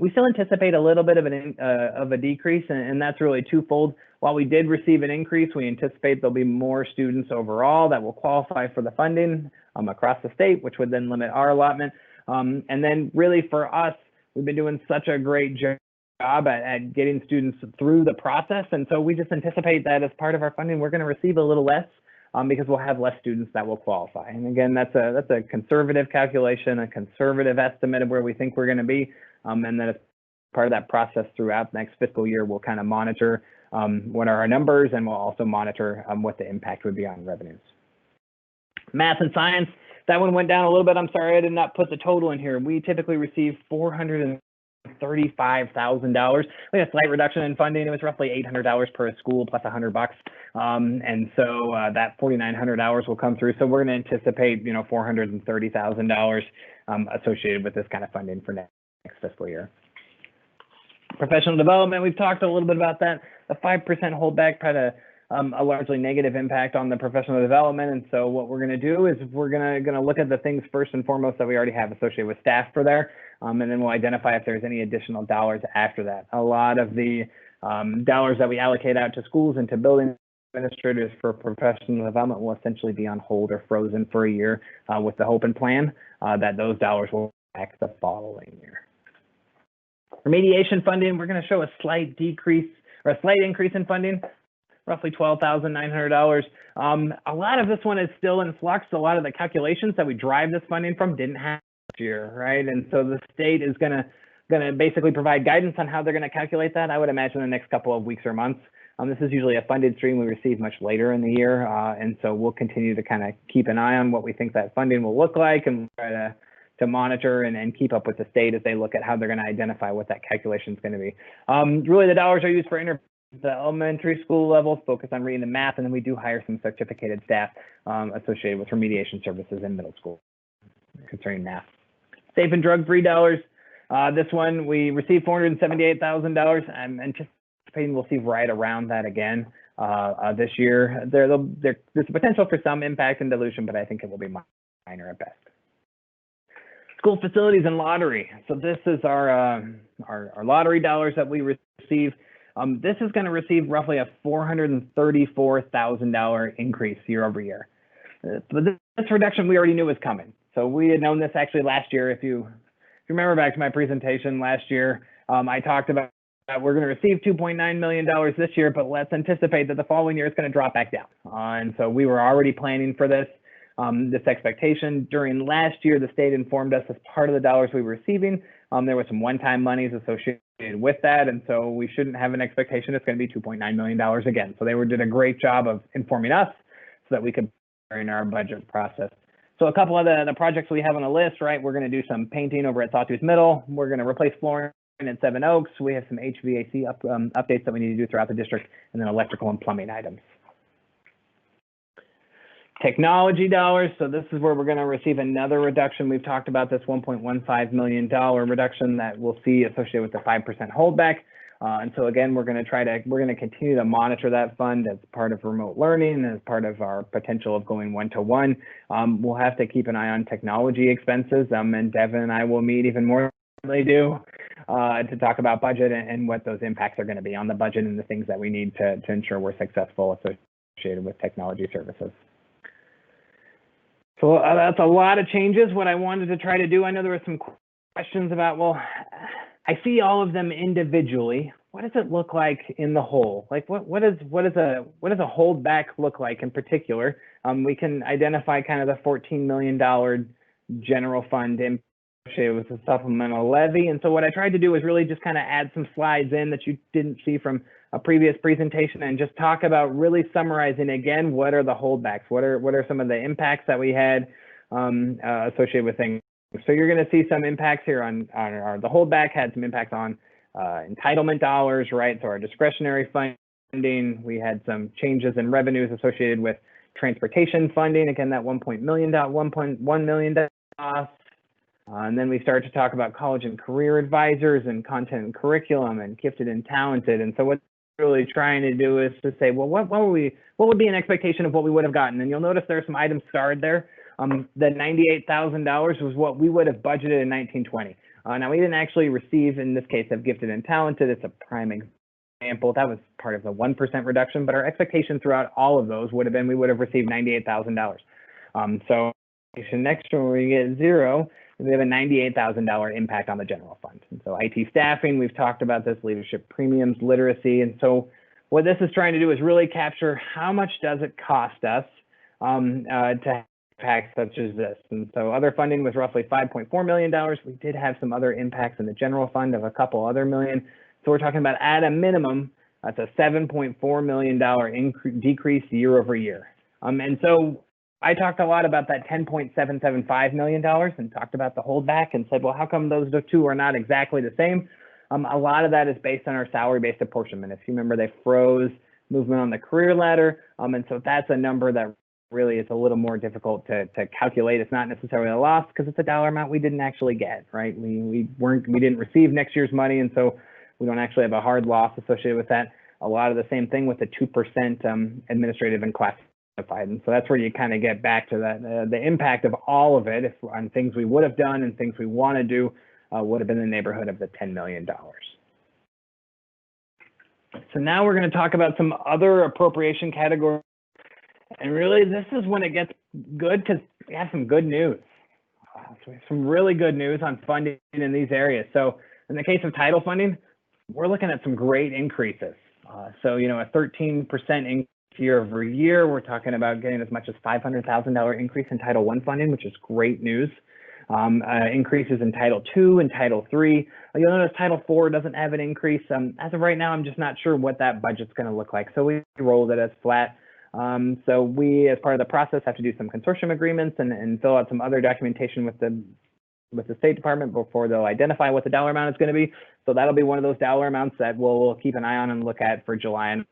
We still anticipate a little bit of a decrease, and that's really twofold. While we did receive an increase, we anticipate there'll be more students overall that will qualify for the funding across the state, which would then limit our allotment. And then really for us, we've been doing such a great job at getting students through the process. And so we just anticipate that as part of our funding, we're going to receive a little less because we'll have less students that will qualify. And again, that's a conservative calculation, a conservative estimate of where we think we're going to be. And then as part of that process throughout next fiscal year, we'll kind of monitor what are our numbers, and we'll also monitor what the impact would be on revenues. Math and science. That one went down a little bit. I'm sorry, I did not put the total in here. We typically receive $435,000. We had a slight reduction in funding. It was roughly $800 per school plus $100. And so that 4,900 hours will come through. So we're going to anticipate, $430,000 associated with this kind of funding for next fiscal year. Professional development, we've talked a little bit about that. The 5% holdback had a largely negative impact on the professional development. And so what we're going to do is we're going to look at the things first and foremost that we already have associated with staff for there. And then we'll identify if there's any additional dollars after that. A lot of the dollars that we allocate out to schools and to building administrators for professional development will essentially be on hold or frozen for a year with the hope and plan that those dollars will back the following year. Remediation funding, we're going to show a slight decrease or a slight increase in funding, roughly $12,900. A lot of this one is still in flux. A lot of the calculations that we drive this funding from didn't happen last year, right? And so the state is going to basically provide guidance on how they're going to calculate that. I would imagine in the next couple of weeks or months. This is usually a funded stream we receive much later in the year, and so we'll continue to kind of keep an eye on what we think that funding will look like, and try to monitor and keep up with the state as they look at how they're going to identify what that calculation is going to be. Really, the dollars are used for the elementary school levels, focus on reading and math, and then we do hire some certificated staff associated with remediation services in middle school concerning math. Safe and drug-free dollars. This one, we received $478,000. I'm anticipating we'll see right around that again this year. There's a potential for some impact and dilution, but I think it will be minor at best. School facilities and lottery. So this is our lottery dollars that we receive. This is going to receive roughly a $434,000 increase year over year. But this reduction we already knew was coming. So we had known this actually last year. If you remember back to my presentation last year, I talked about we're going to receive $2.9 million this year, but let's anticipate that the following year it's going to drop back down. And so we were already planning for this expectation. During last year, the state informed us as part of the dollars we were receiving, there was some one-time monies associated with that, and so we shouldn't have an expectation it's going to be $2.9 million again. So they did a great job of informing us that we could in our budget process. So a couple of the projects we have on the list, right? We're going to do some painting over at Sawtooth Middle. We're going to replace flooring at Seven Oaks. We have some HVAC updates that we need to do throughout the district, and then electrical and plumbing items. Technology dollars. So this is where we're going to receive another reduction. We've talked about this $1.15 million reduction that we'll see associated with the 5% holdback. And so again, we're going to continue to monitor that fund as part of remote learning and as part of our potential of going one-to-one. We'll have to keep an eye on technology expenses, and Devin and I will meet even more than they do to talk about budget and what those impacts are going to be on the budget and the things that we need to ensure we're successful associated with technology services. So that's a lot of changes. What I wanted to try to do, I know there were some questions about, well, I see all of them individually. What does it look like in the whole? Like what does a holdback look like in particular? We can identify kind of the $14 million general fund associated with the supplemental levy. And so what I tried to do was really just kind of add some slides in that you didn't see from a previous presentation and just talk about really summarizing again, what are the holdbacks? What are some of the impacts that we had associated with things? So you're going to see some impacts here on the holdback had some impacts on entitlement dollars, right? So our discretionary funding, we had some changes in revenues associated with transportation funding. Again, that $1.1 million cost. And then we started to talk about college and career advisors and content and curriculum and gifted and talented. And so what we're really trying to do is to say, well, what would be an expectation of what we would have gotten? And you'll notice there are some items starred there. The $98,000 was what we would have budgeted in 1920. Now we didn't actually receive, in this case, of gifted and talented. It's a prime example. That was part of the 1% reduction, but our expectation throughout all of those would have been we would have received $98,000. So next year when we get zero, we have a $98,000 impact on the general fund. And so IT staffing, we've talked about this, leadership premiums, literacy. And so what this is trying to do is really capture how much does it cost us to impacts such as this. And so other funding was roughly $5.4 million. We did have some other impacts in the general fund of a couple other million. So we're talking about at a minimum, that's a $7.4 million decrease year over year. And so I talked a lot about that $10.775 million and talked about the holdback and said, well, how come those two are not exactly the same? A lot of that is based on our salary-based apportionment. If you remember, they froze movement on the career ladder. And so that's a number that really is a little more difficult to calculate. It's not necessarily a loss because it's a dollar amount we didn't actually get, right? We didn't receive next year's money, and so we don't actually have a hard loss associated with that. A lot of the same thing with the 2% administrative and classified, and so that's where you kind of get back to that. The impact of all of it, on things we would have done and things we want to do, would have been in the neighborhood of the $10 million. So now we're going to talk about some other appropriation categories. And really, this is when it gets good because we have some good news. So we have some really good news on funding in these areas. So in the case of title funding, we're looking at some great increases. So, you know, a 13% increase year over year. We're talking about getting as much as $500,000 increase in Title I funding, which is great news. Increases in Title II and Title III. You'll notice Title IV doesn't have an increase. As of right now, I'm just not sure what that budget's going to look like. So we rolled it as flat. So we, as part of the process, have to do some consortium agreements and fill out some other documentation with the State Department before they'll identify what the dollar amount is going to be. So that'll be one of those dollar amounts that we'll keep an eye on and look at for July and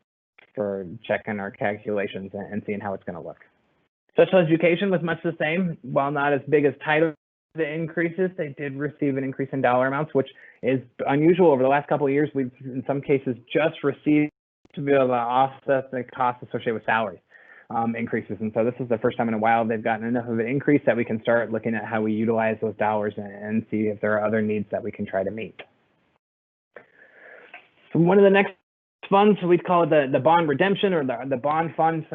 for checking our calculations and seeing how it's going to look. Special education was much the same. While not as big as title the increases, they did receive an increase in dollar amounts, which is unusual. Over the last couple of years, we've in some cases just received to be able to offset the costs associated with salaries increases. And so this is the first time in a while they've gotten enough of an increase that we can start looking at how we utilize those dollars and see if there are other needs that we can try to meet. So one of the next funds, we'd call it the bond redemption or the bond funds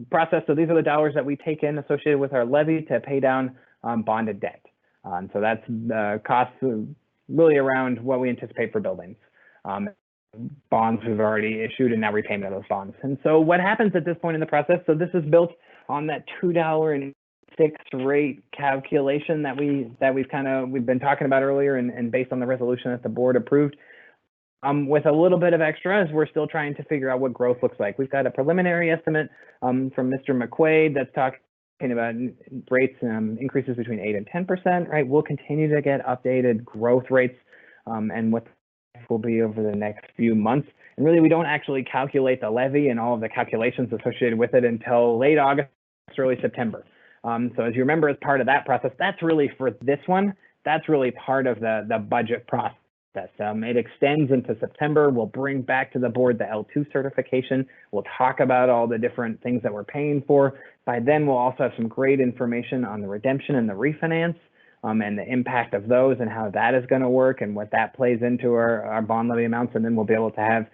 process. So these are the dollars that we take in associated with our levy to pay down bonded debt. And so that's the cost really around what we anticipate for buildings. Bonds we've already issued and now repayment of those bonds. And so what happens at this point in the process, so this is built on that $2 fixed rate calculation that we've been talking about earlier and based on the resolution that the board approved. with a little bit of extra as we're still trying to figure out what growth looks like. We've got a preliminary estimate from Mr. McQuaid that's talking about rates increases between 8 and 10%, right? We'll continue to get updated growth rates and what will be over the next few months. And really, we don't actually calculate the levy and all of the calculations associated with it until late August, early September. So as you remember, as part of that process, that's really for this one, that's really part of the budget process. It extends into September. We'll bring back to the board the L2 certification. We'll talk about all the different things that we're paying for. By then, we'll also have some great information on the redemption and the refinance and the impact of those and how that is going to work and what that plays into our bond levy amounts. And then we'll be able to have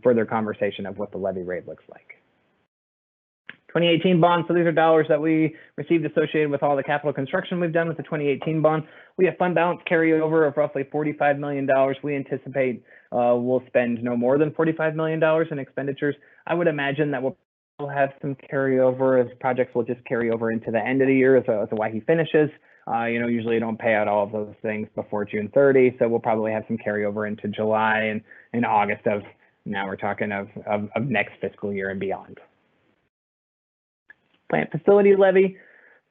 further conversation of what the levy rate looks like. 2018 bonds, so these are dollars that we received associated with all the capital construction we've done with the 2018 bond. We have fund balance carryover of roughly $45 million. We anticipate we'll spend no more than $45 million in expenditures. I would imagine that we'll have some carryover as projects will just carry over into the end of the year as to why he finishes. Usually you don't pay out all of those things before June 30, so we'll probably have some carryover into July and August of, now we're talking of next fiscal year and beyond. Plant facility levy.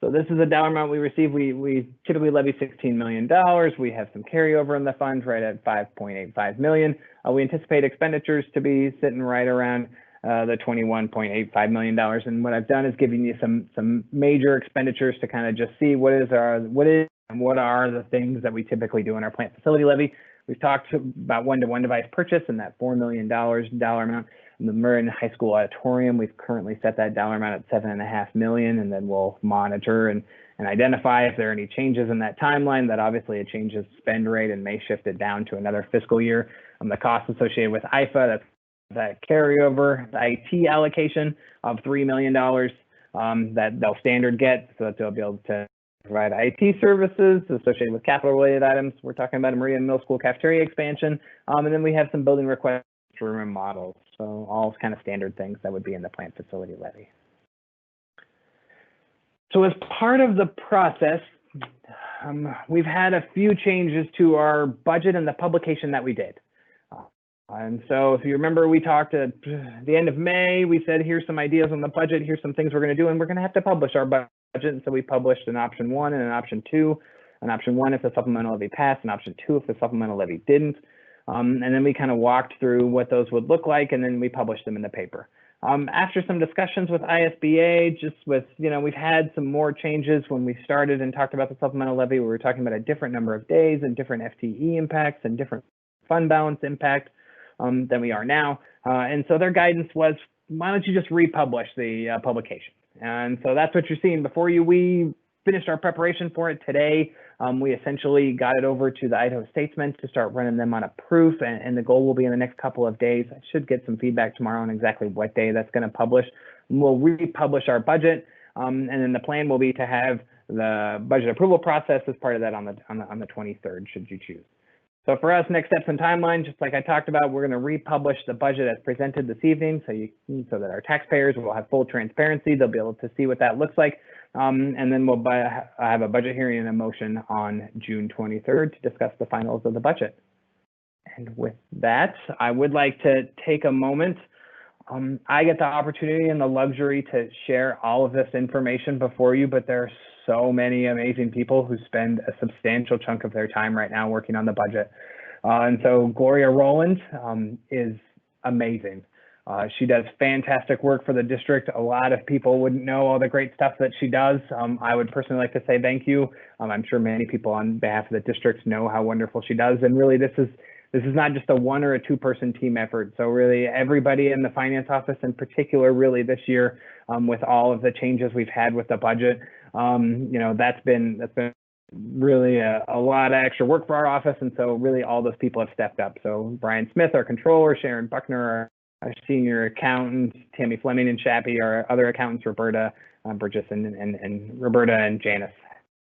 So this is a dollar amount we receive. We typically levy $16 million. We have some carryover in the fund right at $5.85 million. We anticipate expenditures to be sitting right around the $21.85 million. And what I've done is giving you some major expenditures to kind of just see what are the things that we typically do in our plant facility levy. We've talked about one-to-one device purchase and that $4 million dollar amount. In the Murrin High School auditorium, we've currently set that dollar amount at $7.5 million, and then we'll monitor and identify if there are any changes in that timeline. That obviously it changes spend rate and may shift it down to another fiscal year. The costs associated with IFA, that's that carryover, the IT allocation of $3 million that they'll standard get, so that they'll be able to provide IT services associated with capital related items. We're talking about a Maria Middle School cafeteria expansion, and then we have some building requests for remodels. So all kind of standard things that would be in the plant facility levy. So as part of the process, we've had a few changes to our budget and the publication that we did. And so if you remember, we talked at the end of May, we said, here's some ideas on the budget, here's some things we're going to do, and we're going to have to publish our budget. And so we published an option 1 and an option 2. An option 1 if the supplemental levy passed, an option 2 if the supplemental levy didn't. And then we kind of walked through what those would look like, and then we published them in the paper. After some discussions with ISBA, just with, we've had some more changes when we started and talked about the supplemental levy. We were talking about a different number of days and different FTE impacts and different fund balance impact than we are now. And so their guidance was, why don't you just republish the publication? And so that's what you're seeing before you. We finished our preparation for it today. We essentially got it over to the Idaho Statesman to start running them on a proof, and the goal will be in the next couple of days. I should get some feedback tomorrow on exactly what day that's going to publish. We'll republish our budget, and then the plan will be to have the budget approval process as part of that on the 23rd, should you choose. So for us, next steps and timeline, just like I talked about, we're going to republish the budget as presented this evening, so that our taxpayers will have full transparency. They'll be able to see what that looks like. And then we'll have a budget hearing and a motion on June 23rd to discuss the finals of the budget. And with that, I would like to take a moment. I get the opportunity and the luxury to share all of this information before you, but there are so many amazing people who spend a substantial chunk of their time right now working on the budget. And so Gloria Rowland is amazing. She does fantastic work for the district. A lot of people wouldn't know all the great stuff that she does. I would personally like to say thank you. I'm sure many people on behalf of the district know how wonderful she does. And really, this is not just a 1 or a 2-person team effort. So really, everybody in the finance office in particular, really this year, with all of the changes we've had with the budget, that's been really a lot of extra work for our office. And so really all those people have stepped up. So Brian Smith, our controller, Sharon Buckner, our senior accountant, Tammy Fleming and Shappy, our other accountants, Roberta Burgess and Roberta and Janice,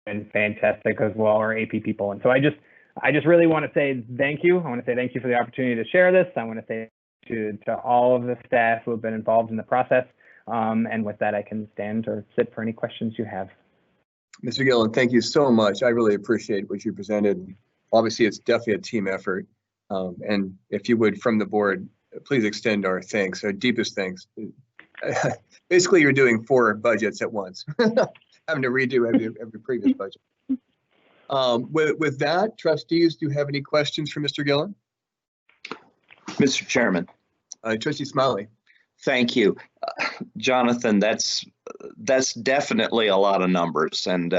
and fantastic as well, our AP people. And so I just really want to say thank you. I want to say thank you for the opportunity to share this. I want to say to all of the staff who have been involved in the process. And with that, I can stand or sit for any questions you have. Mr. Gillen, thank you so much. I really appreciate what you presented. Obviously, it's definitely a team effort. And if you would, from the board, please extend our thanks, our deepest thanks. Basically, you're doing 4 budgets at once, having to redo every previous budget. With that, trustees, do you have any questions for Mr. Gillen? Mr. Chairman. Trustee Smiley. Thank you. Jonathan, that's definitely a lot of numbers, and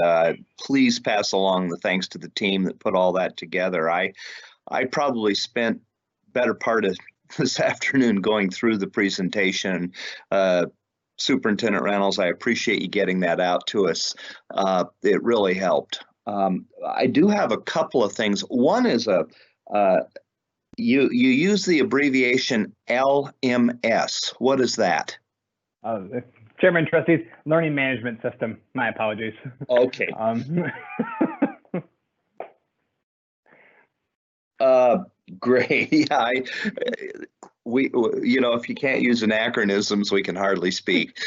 please pass along the thanks to the team that put all that together. I probably spent better part of this afternoon going through the presentation. Superintendent Reynolds, I appreciate you getting that out to us. It really helped. I do have a couple of things. One is you use the abbreviation LMS. What is that? Chairman, trustees, Learning Management System. My apologies. Okay. Great. Yeah, if you can't use anachronisms, we can hardly speak.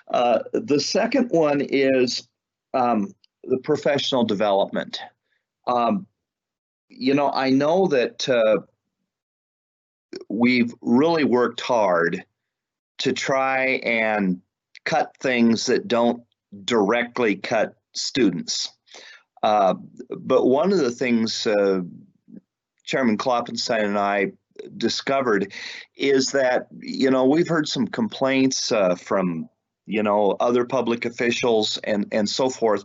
The second one is the professional development. I know that we've really worked hard to try and cut things that don't directly cut students. But one of the things Chairman Kloppenstein and I discovered is that, we've heard some complaints from, other public officials and so forth,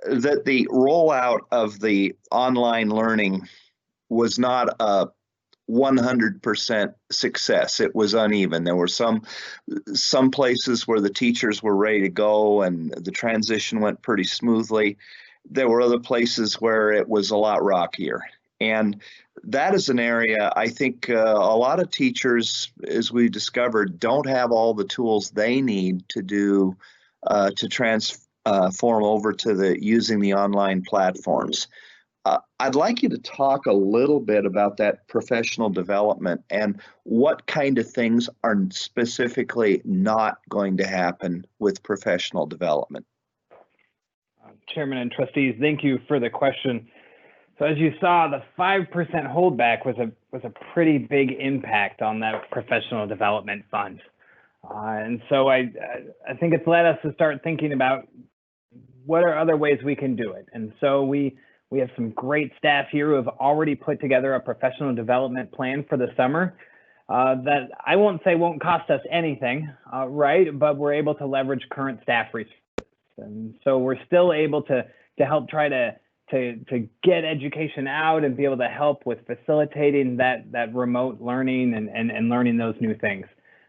that the rollout of the online learning was not a 100% success. It was uneven. There were some places where the teachers were ready to go and the transition went pretty smoothly. There were other places where it was a lot rockier. And that is an area I think a lot of teachers, as we discovered, don't have all the tools they need to do to transform over to using the online platforms. I'd like you to talk a little bit about that professional development and what kind of things are specifically not going to happen with professional development. Chairman and trustees, thank you for the question. So as you saw, the 5% holdback was a pretty big impact on that professional development fund. And so I think it's led us to start thinking about what are other ways we can do it. And so we have some great staff here who have already put together a professional development plan for the summer that I won't say won't cost us anything, right? But we're able to leverage current staff resources. And so we're still able to help try to get education out and be able to help with facilitating that remote learning and learning those new things.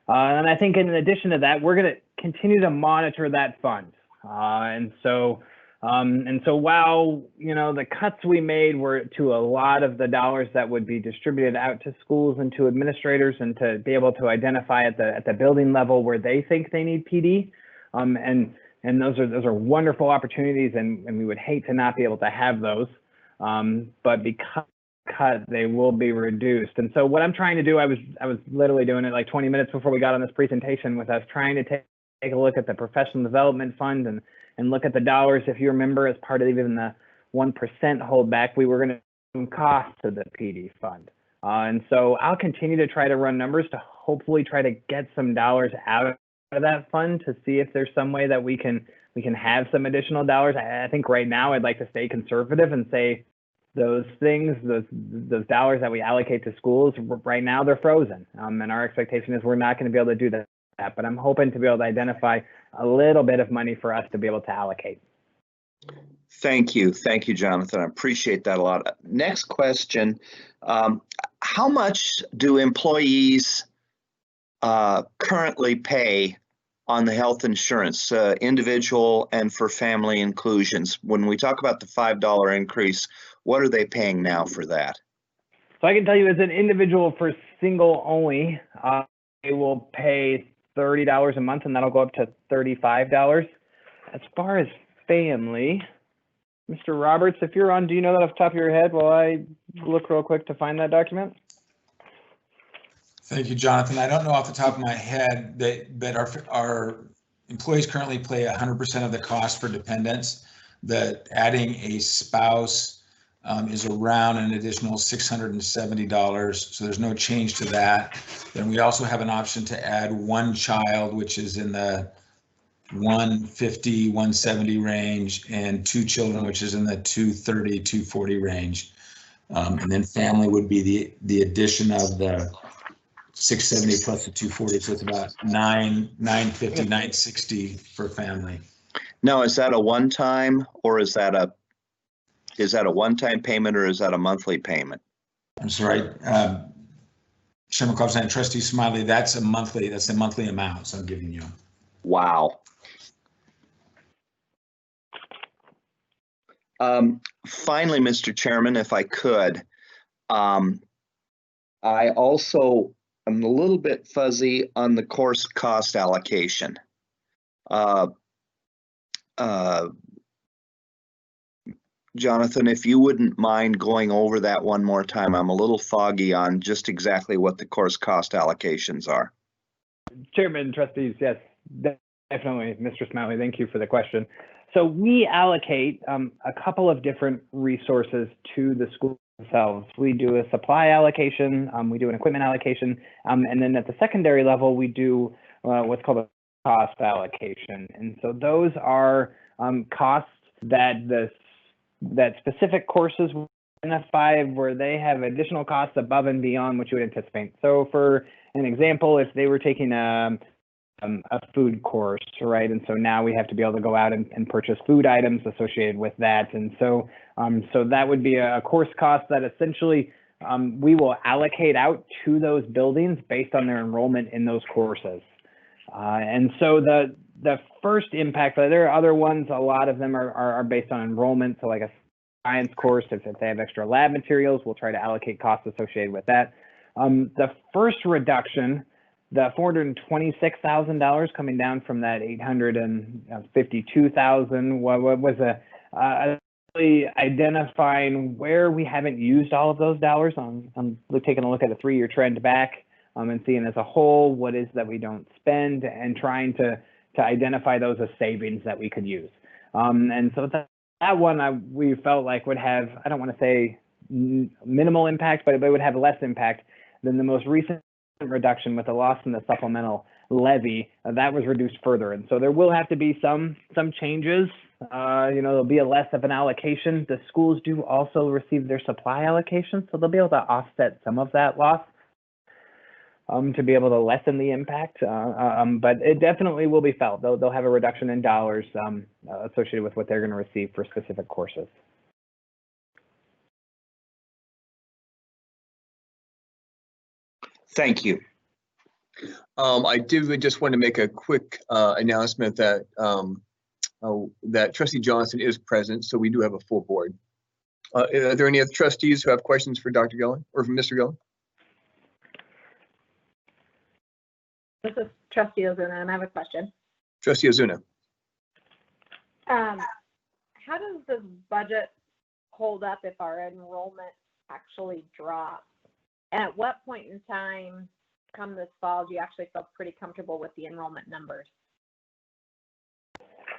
And I think in addition to that, we're going to continue to monitor that fund. And so while, the cuts we made were to a lot of the dollars that would be distributed out to schools and to administrators and to be able to identify at the building level where they think they need PD. And those are wonderful opportunities, and we would hate to not be able to have those. But because cut, they will be reduced. And so what I'm trying to do, I was literally doing it like 20 minutes before we got on this presentation, with us trying to take a look at the professional development fund and look at the dollars. If you remember, as part of even the 1% holdback, we were going to some cost to the PD fund. And so I'll continue to try to run numbers to hopefully try to get some dollars out of that fund to see if there's some way that we can have some additional dollars. I think right now I'd like to stay conservative and say those things, those dollars that we allocate to schools right now, they're frozen. And our expectation is we're not going to be able to do that, but I'm hoping to be able to identify a little bit of money for us to be able to allocate. Thank you, Jonathan. I appreciate that a lot. Next question, how much do employees currently pay on the health insurance, individual and for family inclusions? When we talk about the $5 increase, what are they paying now for that? So I can tell you, as an individual for single only, they will pay $30 a month, and that'll go up to $35. As far as family, Mr. Roberts, if you're on, do you know that off the top of your head while I look real quick to find that document? Thank you, Jonathan. I don't know off the top of my head that our employees currently pay 100% of the cost for dependents, that adding a spouse is around an additional $670. So there's no change to that. Then we also have an option to add one child, which is in the 150, 170 range, and two children, which is in the 230, 240 range. And then family would be the addition of the 670 plus the 240, so it's about 950, 960 for family. Now, is that a one-time, or is that a one-time payment, or is that a monthly payment? I'm sorry, Chairman Cobbs and Trustee Smiley, that's the monthly amount, so I'm giving you. Wow. Finally, Mr. Chairman, if I could, I also am a little bit fuzzy on the course cost allocation. Jonathan, if you wouldn't mind going over that one more time, I'm a little foggy on just exactly what the course cost allocations are. Chairman, trustees, yes, definitely, Mr. Smiley, thank you for the question. So we allocate a couple of different resources to the school themselves. We do a supply allocation, we do an equipment allocation, and then at the secondary level, we do what's called a cost allocation. And so those are costs that that specific courses identify where they have additional costs above and beyond what you would anticipate. So for an example, if they were taking a food course, right? And so now we have to be able to go out and purchase food items associated with that. And so, so that would be a course cost that essentially we will allocate out to those buildings based on their enrollment in those courses. And so the first impact, there are other ones, a lot of them are based on enrollment. So like a science course, if they have extra lab materials, we'll try to allocate costs associated with that. The first reduction, the $426,000 coming down from that $852,000 was really identifying where we haven't used all of those dollars. I'm taking a look at a 3-year trend back and seeing as a whole what is that we don't spend and trying to identify those as savings that we could use. And so that one we felt like would have, I don't want to say minimal impact, but it would have less impact than the most recent reduction with the loss in the supplemental levy. That was reduced further. And so there will have to be some changes. There'll be less of an allocation. The schools do also receive their supply allocation, so they'll be able to offset some of that loss to be able to lessen the impact. But it definitely will be felt. They'll have a reduction in dollars associated with what they're going to receive for specific courses. Thank you. I did just want to make a quick announcement that that Trustee Johnson is present, so we do have a full board. Are there any other trustees who have questions for Dr. Gillen or for Mr. Gillen? This is Trustee Ozuna, and I have a question. Trustee Ozuna. How does this budget hold up if our enrollment actually drops? And at what point in time, come this fall, do you actually feel pretty comfortable with the enrollment numbers?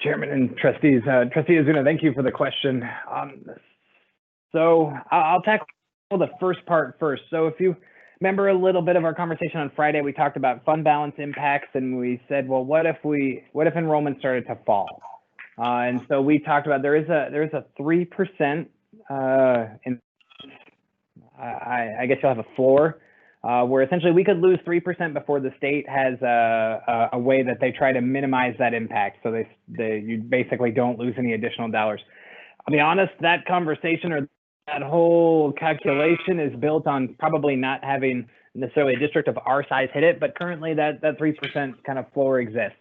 Chairman and trustees, Trustee Ozuna, thank you for the question. So I'll tackle the first part first. So if you remember a little bit of our conversation on Friday, we talked about fund balance impacts, and we said, well, what if enrollment started to fall? And so we talked about there is a 3%. I guess you'll have a floor where essentially we could lose 3% before the state has a way that they try to minimize that impact. So you basically don't lose any additional dollars. I'll be honest, that conversation or that whole calculation is built on probably not having necessarily a district of our size hit it, but currently that 3% kind of floor exists.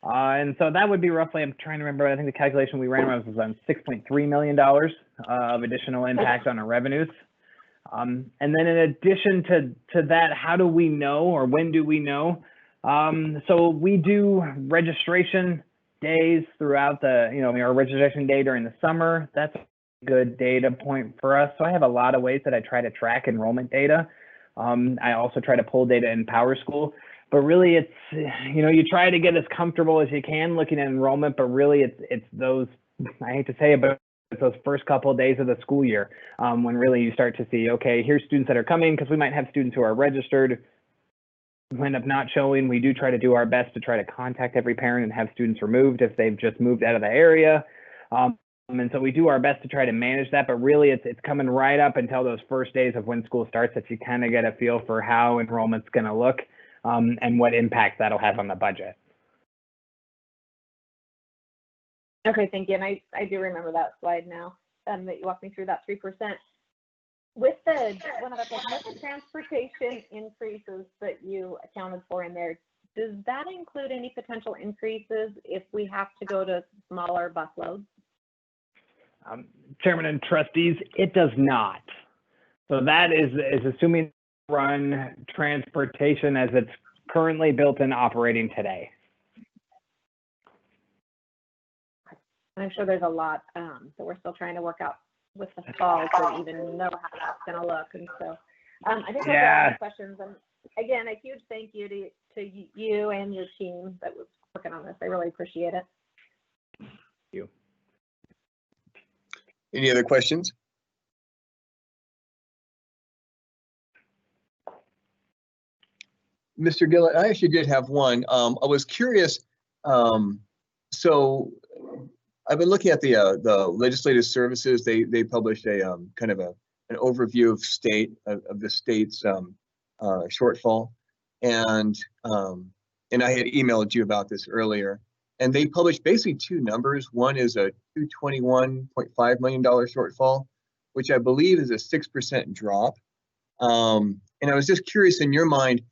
And so that would be roughly, I'm trying to remember, I think the calculation we ran was on $6.3 million of additional impact on our revenues. And then in addition to that, how do we know, or when do we know? So we do registration days throughout our registration day during the summer. That's a good data point for us. So I have a lot of ways that I try to track enrollment data. I also try to pull data in PowerSchool, but really it's, you try to get as comfortable as you can looking at enrollment, but really it's those, I hate to say it, but those first couple of days of the school year, when really you start to see, okay, here's students that are coming, because we might have students who are registered who end up not showing. We do try to do our best to try to contact every parent and have students removed if they've just moved out of the area. And so we do our best to try to manage that, but really it's coming right up until those first days of when school starts that you kind of get a feel for how enrollment's going to look, and what impact that'll have on the budget. Okay, thank you. And I do remember that slide now, that you walked me through that 3%. With the transportation increases that you accounted for in there, does that include any potential increases if we have to go to smaller bus loads? Chairman and trustees, it does not. So that is assuming run transportation as it's currently built and operating today. I'm sure there's a lot that we're still trying to work out with the fall to even know how that's going to look. And so I think those are all the questions. And again, a huge thank you to you and your team that was working on this. I really appreciate it. Thank you. Any other questions? Mr. Gillett, I actually did have one. I was curious. So I've been looking at the legislative services. They published a kind of an overview of the state's shortfall, and I had emailed you about this earlier. And they published basically two numbers. One is a $221.5 million shortfall, which I believe is a 6% drop. And I was just curious, in your mind,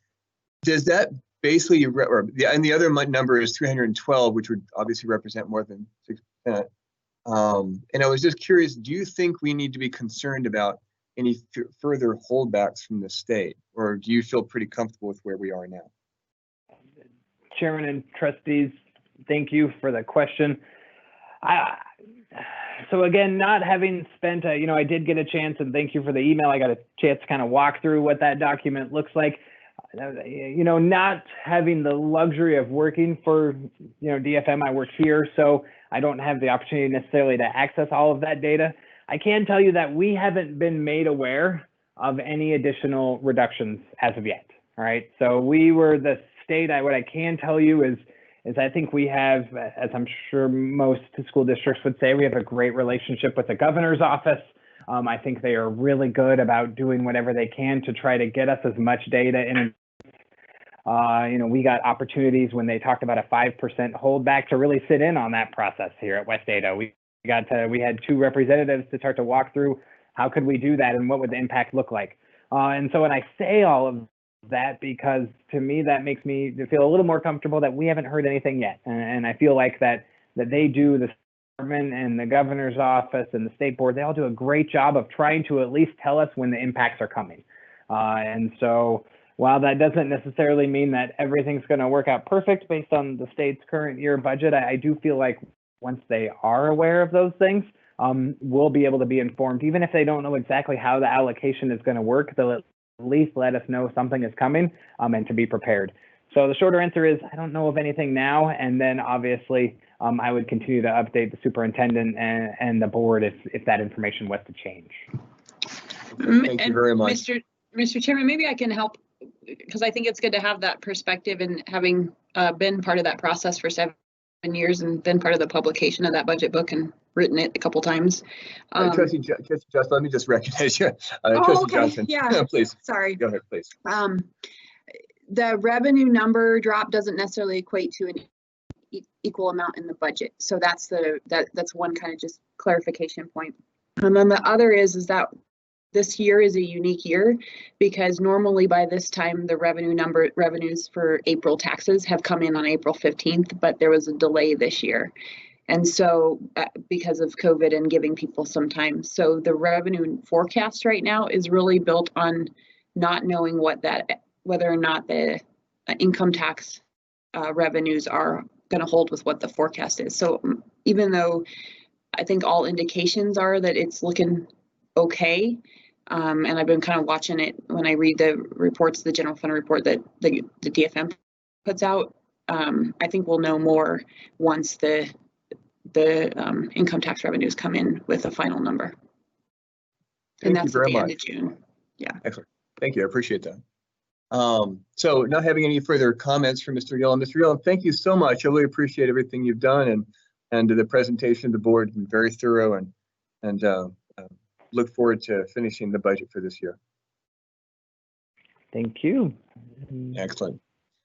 does that basically, and the other number is 312, which would obviously represent more than 6%. And I was just curious, do you think we need to be concerned about any further holdbacks from the state, or do you feel pretty comfortable with where we are now? Chairman and trustees, thank you for the question. So again, not having spent, I did get a chance, and thank you for the email. I got a chance to kind of walk through what that document looks like. Not having the luxury of working for, DFM, I work here, so I don't have the opportunity necessarily to access all of that data. I can tell you that we haven't been made aware of any additional reductions as of yet. All right, so we were the state. What I can tell you is I think we have, as I'm sure most school districts would say, we have a great relationship with the governor's office. I think they are really good about doing whatever they can to try to get us as much data in. We got opportunities when they talked about a 5% holdback to really sit in on that process here at West Ada. We had two representatives to start to walk through how could we do that and what would the impact look like. And so when I say all of that, because to me that makes me feel a little more comfortable that we haven't heard anything yet, and I feel like that they do, the department and the governor's office and the state board, they all do a great job of trying to at least tell us when the impacts are coming. And so while that doesn't necessarily mean that everything's going to work out perfect based on the state's current year budget, I do feel like once they are aware of those things, we'll be able to be informed. Even if they don't know exactly how the allocation is going to work, they'll at least let us know something is coming, and to be prepared. So the shorter answer is I don't know of anything now, and then obviously I would continue to update the superintendent and the board if that information was to change. Thank you very much. Mr. Chairman, maybe I can help, because I think it's good to have that perspective, and having been part of that process for 7 years and been part of the publication of that budget book and written it a couple times. Trustee Johnson, let me just recognize you. Trustee okay. Johnson, yeah, please. Sorry. Go ahead, please. The revenue number drop doesn't necessarily equate to an equal amount in the budget. So that's one kind of just clarification point. And then the other is that this year is a unique year because normally by this time the revenues for April taxes have come in on April 15th, but there was a delay this year. And so because of COVID and giving people some time. So the revenue forecast right now is really built on not knowing whether or not the income tax revenues are going to hold with what the forecast is. So even though I think all indications are that it's looking okay, and I've been kind of watching it when I read the reports, the general fund report that the DFM puts out, I think we'll know more once the the income tax revenues come in with a final number. And Thank you that's at very the end much. of June. Excellent. Thank you. I appreciate that. So not having any further comments from Mr. Gillen. Mr. Gillen, thank you so much. I really appreciate everything you've done, and the presentation of the board has been very thorough, and look forward to finishing the budget for this year. Thank you. Excellent.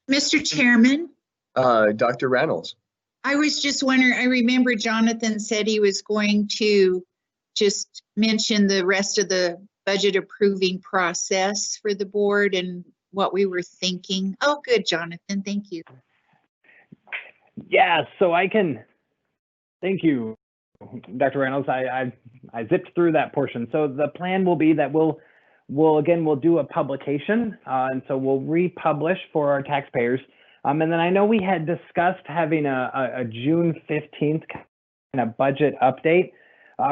Mr. Chairman, Dr. Reynolds. I was just wondering, I remember Jonathan said he was going to just mention the rest of the budget approving process for the board and what we were thinking. Oh, good, Jonathan. Thank you. Yeah, so I can, thank you, Dr. Reynolds. I zipped through that portion. So the plan will be that we'll do a publication, and so we'll republish for our taxpayers. And then I know we had discussed having a June 15th kind of budget update.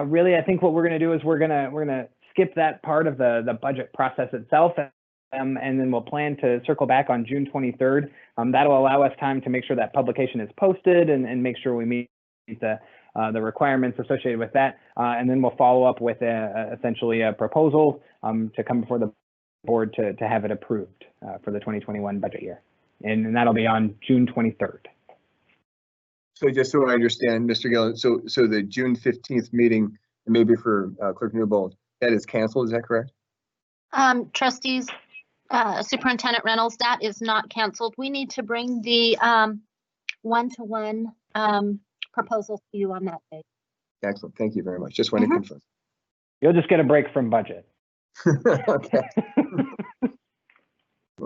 Really, I think what we're going to do is we're gonna skip that part of the budget process itself, and then we'll plan to circle back on June 23rd. That'll allow us time to make sure that publication is posted and make sure we meet the requirements associated with that. And then we'll follow up with essentially a proposal to come before the board to have it approved for the 2021 budget year. And that'll be on June 23rd. So just so I understand, Mr. Gillen, so the June 15th meeting, maybe for Clerk Newbold, that is canceled, is that correct? Trustees, Superintendent Reynolds, that is not canceled. We need to bring the one-to-one proposals to you on that day. Excellent. Thank you very much. Just want to confirm. You'll just get a break from budget. Okay.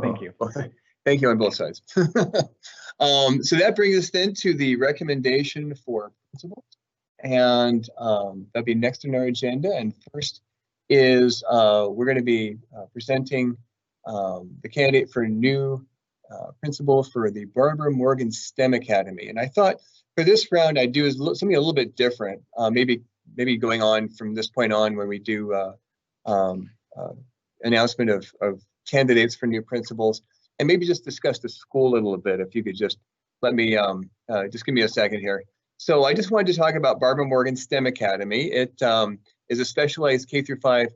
Thank you. Well, thank you on both sides. So that brings us then to the recommendation for principals, and that'll be next on our agenda. And first is we're going to be presenting the candidate for new principal for the Barbara Morgan STEM Academy. And I thought for this round I'd do something a little bit different, maybe going on from this point on when we do announcement of candidates for new principals, and maybe just discuss the school a little bit. If you could just let me, just give me a second here. So I just wanted to talk about Barbara Morgan STEM Academy. It is a specialized K-5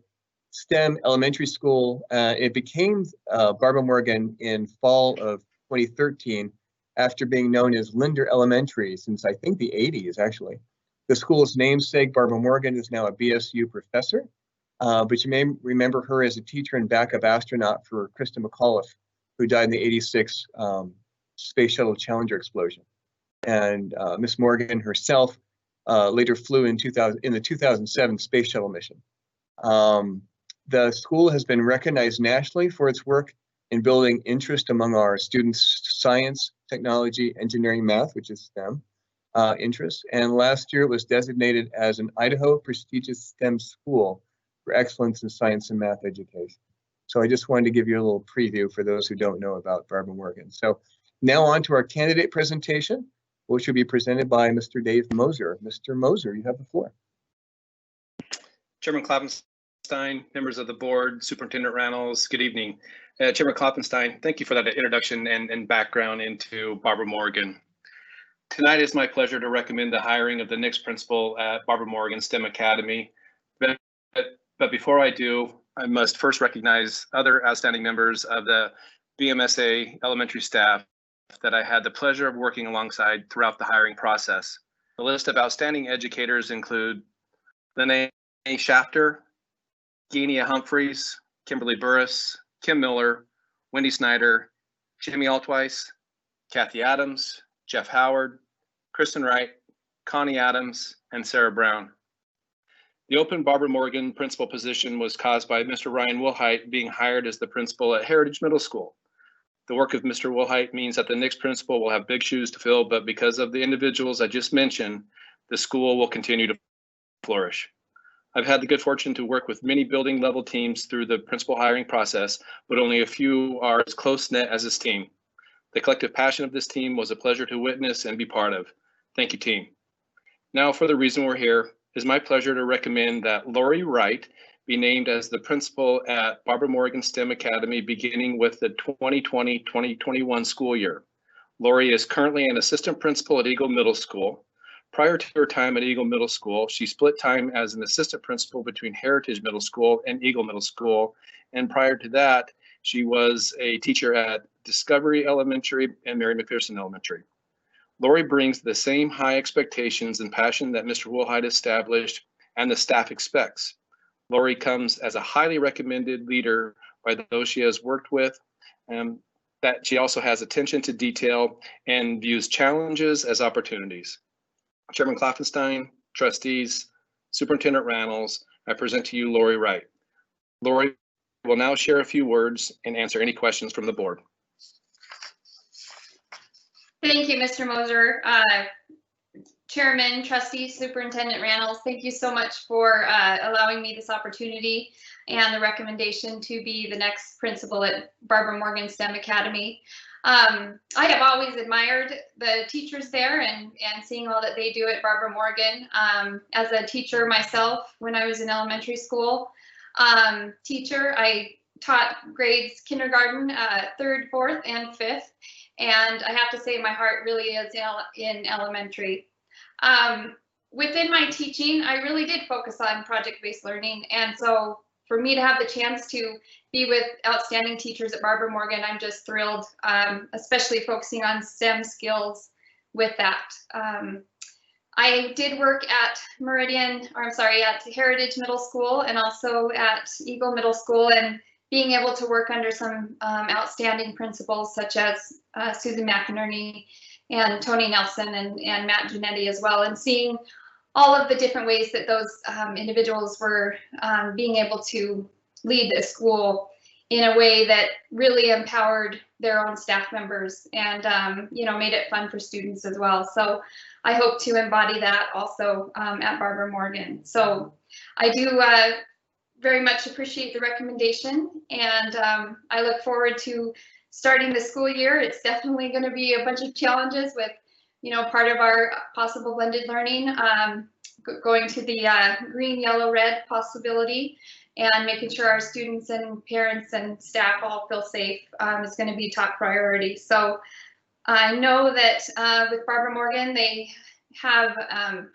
STEM elementary school. It became Barbara Morgan in fall of 2013 after being known as Linder Elementary since I think the 80s actually. The school's namesake, Barbara Morgan, is now a BSU professor, but you may remember her as a teacher and backup astronaut for Krista McAuliffe, who died in the '86 Space Shuttle Challenger explosion. And Miss Morgan herself later flew in the 2007 Space Shuttle mission. The school has been recognized nationally for its work in building interest among our students' science, technology, engineering, math, which is STEM interests. And last year it was designated as an Idaho prestigious STEM school for excellence in science and math education. So I just wanted to give you a little preview for those who don't know about Barbara Morgan. So now on to our candidate presentation, which will be presented by Mr. Dave Moser. Mr. Moser, you have the floor. Chairman Kloppenstein, members of the board, Superintendent Reynolds, good evening. Chairman Kloppenstein, thank you for that introduction and background into Barbara Morgan. Tonight it's my pleasure to recommend the hiring of the next principal at Barbara Morgan STEM Academy. But before I do, I must first recognize other outstanding members of the BMSA elementary staff that I had the pleasure of working alongside throughout the hiring process. The list of outstanding educators include Lene Shafter, Genia Humphreys, Kimberly Burris, Kim Miller, Wendy Snyder, Jimmy Altweiss, Kathy Adams, Jeff Howard, Kristen Wright, Connie Adams, and Sarah Brown. The open Barbara Morgan principal position was caused by Mr. Ryan Wilhite being hired as the principal at Heritage Middle School. The work of Mr. Wilhite means that the next principal will have big shoes to fill, but because of the individuals I just mentioned, the school will continue to flourish. I've had the good fortune to work with many building level teams through the principal hiring process, but only a few are as close-knit as this team. The collective passion of this team was a pleasure to witness and be part of. Thank you, team. Now for the reason we're here, it is my pleasure to recommend that Lori Wright be named as the principal at Barbara Morgan STEM Academy beginning with the 2020-2021 school year. Lori is currently an assistant principal at Eagle Middle School. Prior to her time at Eagle Middle School, she split time as an assistant principal between Heritage Middle School and Eagle Middle School. And prior to that, she was a teacher at Discovery Elementary and Mary McPherson Elementary. Lori brings the same high expectations and passion that Mr. Woolhide established and the staff expects. Lori comes as a highly recommended leader by those she has worked with, and that she also has attention to detail and views challenges as opportunities. Chairman Klopfenstein, trustees, Superintendent Reynolds, I present to you Lori Wright. Lori will now share a few words and answer any questions from the board. Thank you, Mr. Moser. Chairman, trustees, Superintendent Reynolds, thank you so much for allowing me this opportunity and the recommendation to be the next principal at Barbara Morgan STEM Academy. I have always admired the teachers there and seeing all that they do at Barbara Morgan. As a teacher myself, when I was in elementary school teacher, I taught grades kindergarten, 3rd, 4th, and 5th. And I have to say my heart really is in elementary. Within my teaching, I really did focus on project-based learning. And so for me to have the chance to be with outstanding teachers at Barbara Morgan, I'm just thrilled, especially focusing on STEM skills with that. I did work at at Heritage Middle School and also at Eagle Middle School, and being able to work under some outstanding principals such as Susan McInerney and Tony Nelson and Matt Giannetti as well, and seeing all of the different ways that those individuals were being able to lead the school in a way that really empowered their own staff members and made it fun for students as well. So I hope to embody that also at Barbara Morgan. So I do very much appreciate the recommendation, and I look forward to starting the school year. It's definitely going to be a bunch of challenges with, part of our possible blended learning, going to the green, yellow, red possibility, and making sure our students and parents and staff all feel safe is going to be top priority. So I know that with Barbara Morgan, they have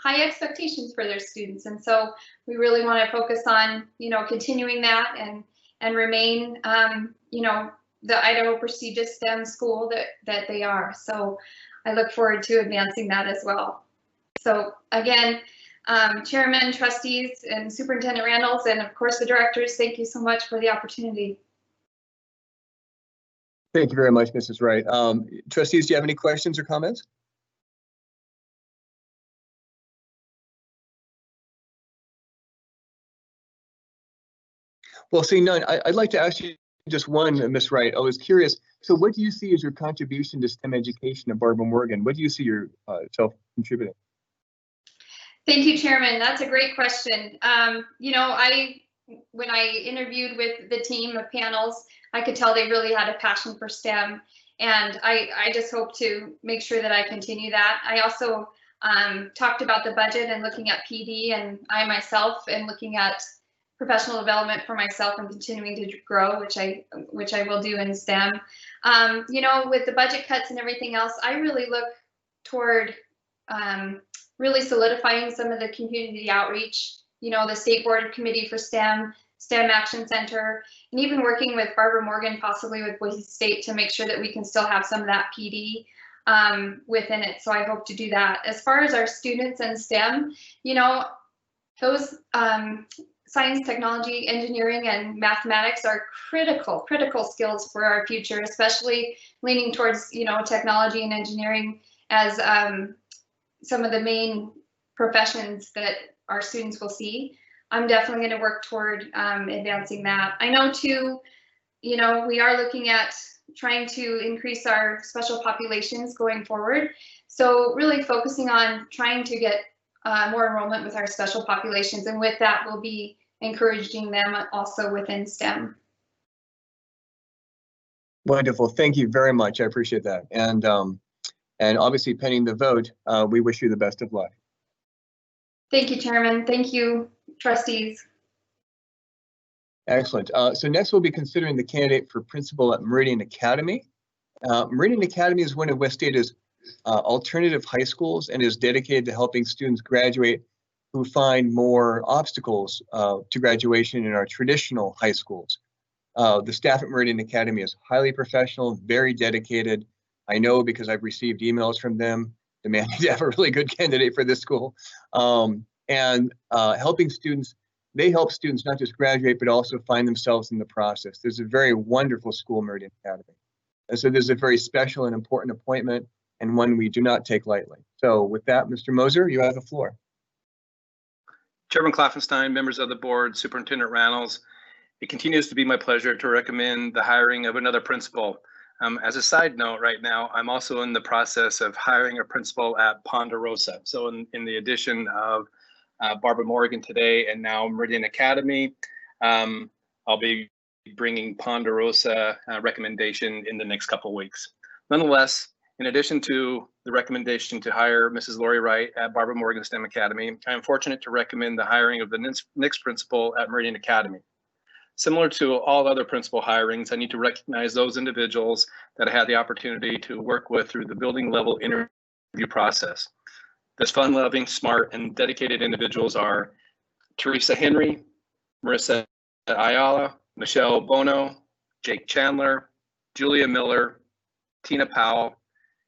high expectations for their students, and so we really want to focus on continuing that and remain the Idaho prestigious STEM school that they are. So I look forward to advancing that as well. So again, Chairman, trustees, and Superintendent Reynolds, and of course the directors, thank you so much for the opportunity. Thank you very much, Mrs. Wright. Trustees, do you have any questions or comments? Well, seeing none, I'd like to ask you just one, Ms. Wright. I was curious, so what do you see as your contribution to STEM education at Barbara Morgan? What do you see yourself contributing? Thank you, Chairman. That's a great question. When I interviewed with the team of panels, I could tell they really had a passion for STEM, and I just hope to make sure that I continue that. I also talked about the budget and looking at PD, and I myself am looking at professional development for myself and continuing to grow, which I will do in STEM. With the budget cuts and everything else, I really look toward really solidifying some of the community outreach, the State Board Committee for STEM Action Center, and even working with Barbara Morgan, possibly with Boise State, to make sure that we can still have some of that PD within it. So I hope to do that. As far as our students and STEM, those science, technology, engineering, and mathematics are critical skills for our future, especially leaning towards, technology and engineering as some of the main professions that our students will see. I'm definitely going to work toward advancing that. I know too, we are looking at trying to increase our special populations going forward. So really focusing on trying to get more enrollment with our special populations, and with that we'll be encouraging them also within STEM. Wonderful, thank you very much. I appreciate that. And obviously, pending the vote, we wish you the best of luck. Thank you, Chairman. Thank you, trustees. Excellent. So next we'll be considering the candidate for principal at Meridian Academy. Meridian Academy is one of West Data's alternative high schools and is dedicated to helping students graduate who find more obstacles to graduation in our traditional high schools. The staff at Meridian Academy is highly professional, very dedicated. I know because I've received emails from them demanding to have a really good candidate for this school. Helping students, they help students not just graduate, but also find themselves in the process. There's a very wonderful school, Meridian Academy. And so this is a very special and important appointment and one we do not take lightly. So with that, Mr. Moser, you have the floor. Chairman Klopfenstein, members of the board, Superintendent Reynolds, it continues to be my pleasure to recommend the hiring of another principal. As a side note, right now, I'm also in the process of hiring a principal at Ponderosa. So in the addition of Barbara Morgan today and now Meridian Academy, I'll be bringing Ponderosa recommendation in the next couple of weeks. Nonetheless, in addition to the recommendation to hire Mrs. Lori Wright at Barbara Morgan STEM Academy, I am fortunate to recommend the hiring of the next principal at Meridian Academy. Similar to all other principal hirings, I need to recognize those individuals that I had the opportunity to work with through the building level interview process. Those fun-loving, smart, and dedicated individuals are Teresa Henry, Marissa Ayala, Michelle Bono, Jake Chandler, Julia Miller, Tina Powell,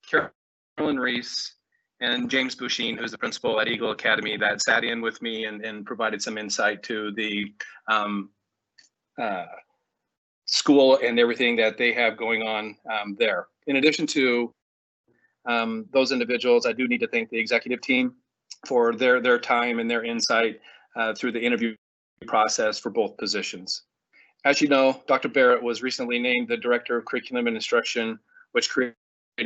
Carolyn Reese, and James Bouchine, who's the principal at Eagle Academy that sat in with me and provided some insight to the school and everything that they have going on there. In addition to those individuals, I do need to thank the executive team for their time and their insight through the interview process for both positions. As you know, Dr. Barrett was recently named the Director of Curriculum and Instruction, which created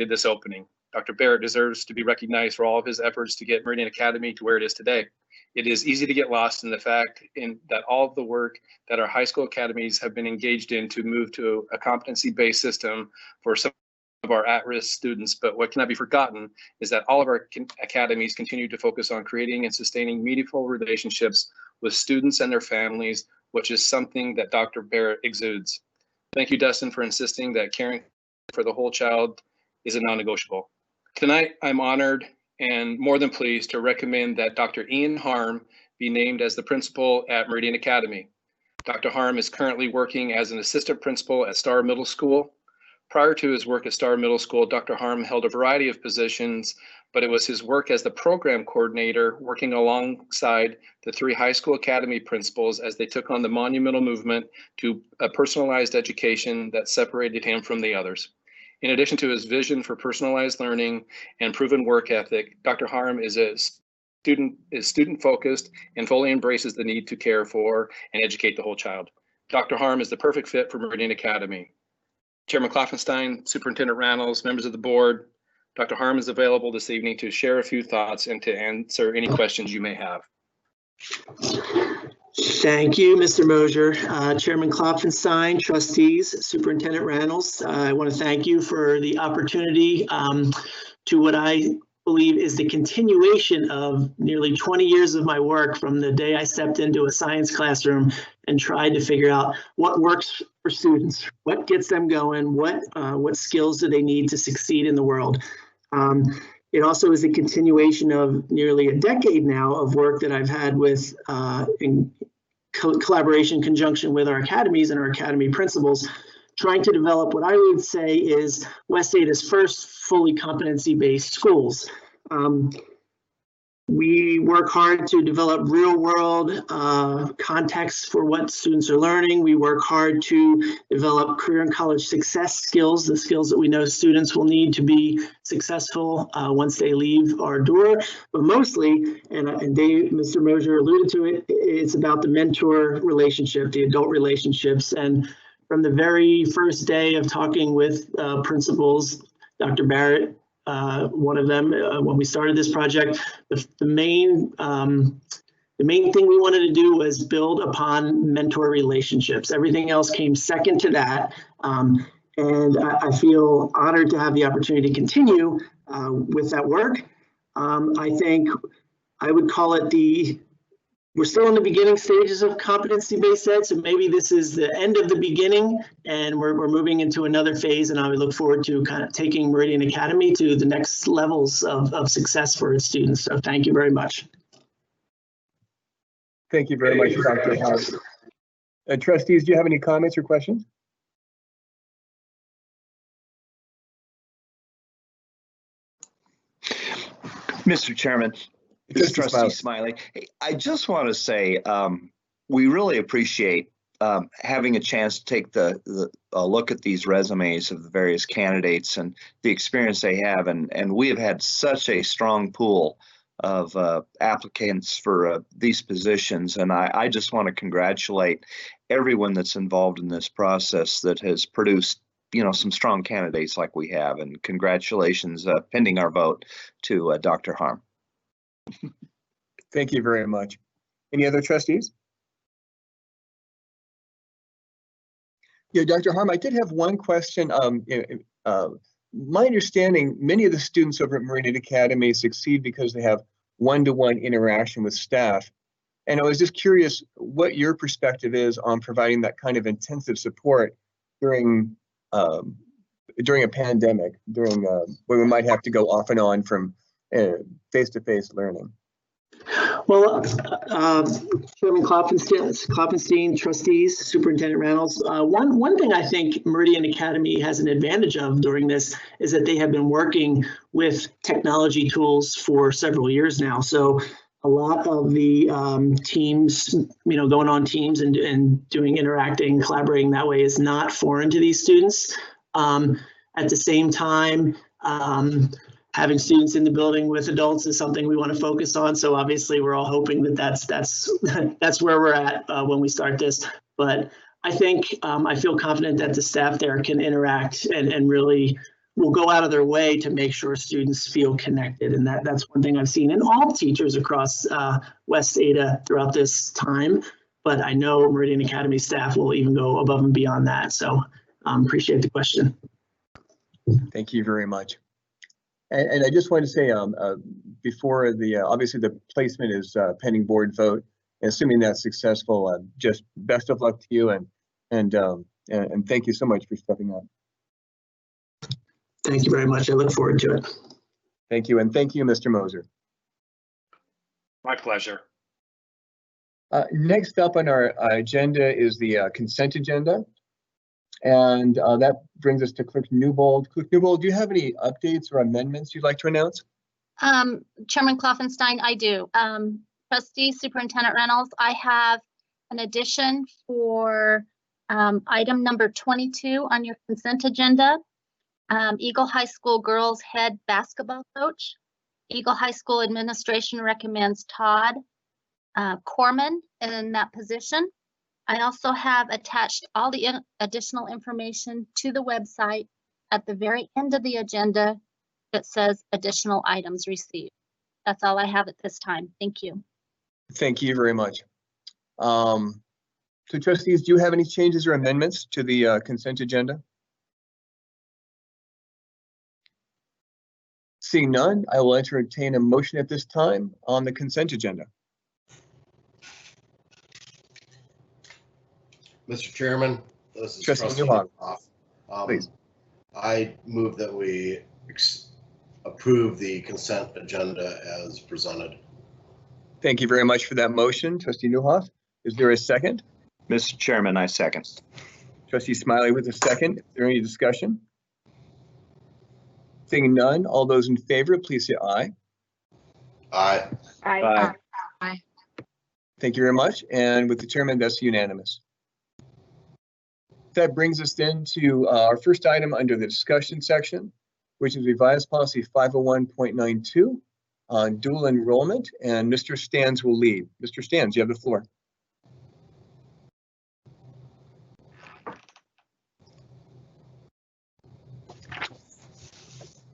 this opening. Dr. Barrett deserves to be recognized for all of his efforts to get Meridian Academy to where it is today. It is easy to get lost in the fact that all of the work that our high school academies have been engaged in to move to a competency-based system for some of our at-risk students. But what cannot be forgotten is that all of our academies continue to focus on creating and sustaining meaningful relationships with students and their families, which is something that Dr. Barrett exudes. Thank you, Dustin, for insisting that caring for the whole child is a non-negotiable. Tonight, I'm honored and more than pleased to recommend that Dr. Ian Harm be named as the principal at Meridian Academy. Dr. Harm is currently working as an assistant principal at Star Middle School. Prior to his work at Star Middle School, Dr. Harm held a variety of positions, but it was his work as the program coordinator working alongside the 3 high school academy principals as they took on the monumental movement to a personalized education that separated him from the others. In addition to his vision for personalized learning and proven work ethic, Dr. Harm is student focused and fully embraces the need to care for and educate the whole child. Dr. Harm is the perfect fit for Meridian Academy. Chairman Klopfenstein, Superintendent Reynolds, members of the board, Dr. Harm is available this evening to share a few thoughts and to answer any questions you may have. Thank you, Mr. Moser. Chairman Klopfenstein, trustees, Superintendent Reynolds, I want to thank you for the opportunity to what I believe is the continuation of nearly 20 years of my work from the day I stepped into a science classroom and tried to figure out what works for students, what gets them going, what skills do they need to succeed in the world. It also is a continuation of nearly a decade now of work that I've had with in collaboration, conjunction with our academies and our academy principals, trying to develop what I would say is West Ada's first fully competency-based schools. We work hard to develop real-world context for what students are learning. We work hard to develop career and college success skills, the skills that we know students will need to be successful once they leave our door. But mostly, and Mr. Moser alluded to it, it's about the mentor relationship, the adult relationships. And from the very first day of talking with principals, Dr. Barrett, one of them, when we started this project, the main thing we wanted to do was build upon mentor relationships. Everything else came second to that. And I feel honored to have the opportunity to continue with that work. I think I would call it the we're still in the beginning stages of competency-based ed, so maybe this is the end of the beginning and we're moving into another phase, and I would look forward to kind of taking Meridian Academy to the next levels of success for its students. So thank you very much. Thank you very much, Dr. House. Trustees, do you have any comments or questions? Mr. Chairman, this is Trustee Smiley. Hey, I just want to say we really appreciate having a chance to take a look at these resumes of the various candidates and the experience they have, and we have had such a strong pool of applicants for these positions, and I just want to congratulate everyone that's involved in this process that has produced some strong candidates like we have, and congratulations pending our vote to Dr. Harm. Thank you very much. Any other trustees? Yeah, Dr. Harm, I did have one question. My understanding, many of the students over at Meridian Academy succeed because they have one-to-one interaction with staff. And I was just curious what your perspective is on providing that kind of intensive support during a pandemic, during when we might have to go off and on from face-to-face learning. Well, Chairman Klopfenstein, trustees, Superintendent Reynolds, one thing I think Meridian Academy has an advantage of during this is that they have been working with technology tools for several years now. So a lot of the teams, going on teams and doing interacting, collaborating that way is not foreign to these students. At the same time, having students in the building with adults is something we want to focus on. So obviously we're all hoping that that's where we're at when we start this. But I think I feel confident that the staff there can interact and really will go out of their way to make sure students feel connected. And that's one thing I've seen in all teachers across West Ada throughout this time. But I know Meridian Academy staff will even go above and beyond that. So appreciate the question. Thank you very much. And I just wanted to say, before obviously the placement is pending board vote. Assuming that's successful, just best of luck to you, and thank you so much for stepping up. Thank you very much. I look forward to it. Thank you, and thank you, Mr. Moser. My pleasure. Next up on our agenda is the consent agenda. And that brings us to Clerk Newbold. Clerk Newbold, do you have any updates or amendments you'd like to announce? Chairman Klopfenstein, I do. Trustee Superintendent Reynolds, I have an addition for item number 22 on your consent agenda. Eagle High School girls head basketball coach. Eagle High School administration recommends Todd Corman in that position. I also have attached all the additional information to the website at the very end of the agenda that says additional items received. That's all I have at this time. Thank you. Thank you very much. So trustees, do you have any changes or amendments to the consent agenda? Seeing none, I will entertain a motion at this time on the consent agenda. Mr. Chairman, this is Trustee Newhoff. Please. I move that we approve the consent agenda as presented. Thank you very much for that motion, Trustee Newhoff. Is there a second? Mr. Chairman, I second. Trustee Smiley with a second. Is there any discussion? Seeing none, all those in favor, please say aye. Aye. Aye. Aye. Thank you very much. And with the chairman, that's unanimous. That brings us then to our first item under the discussion section, which is revised policy 501.92 on dual enrollment, and Mr. Stans will lead. Mr. Stans, you have the floor.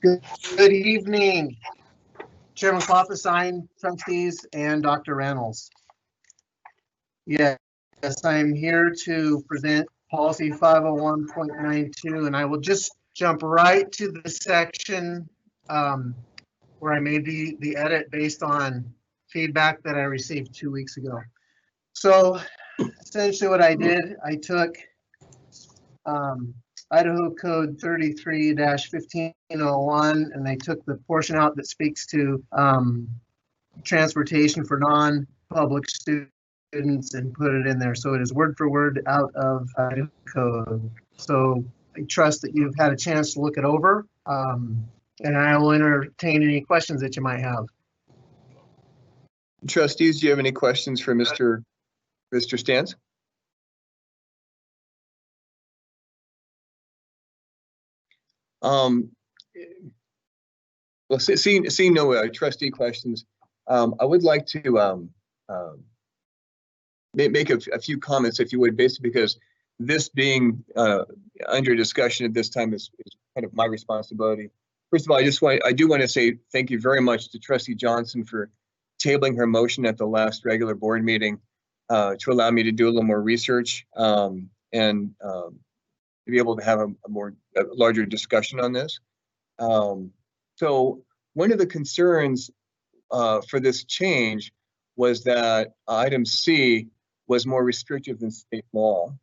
Good evening, Chairman Klopfenstein, trustees, and Dr. Reynolds. Yes, I'm here to present policy 501.92, and I will just jump right to the section where I made the edit based on feedback that I received 2 weeks ago. So essentially what I did, I took Idaho Code 33-1501, and I took the portion out that speaks to transportation for non-public students and put it in there. So it is word for word out of Idaho Code. So I trust that you've had a chance to look it over, and I will entertain any questions that you might have. Trustees, do you have any questions for Mr. Stans? Well, seeing no trustee questions, I would like to make a few comments, if you would, basically because this being under discussion at this time is kind of my responsibility. First of all, I do want to say thank you very much to Trustee Johnson for tabling her motion at the last regular board meeting to allow me to do a little more research and to be able to have a larger discussion on this. So one of the concerns for this change was that item C was more restrictive than state law.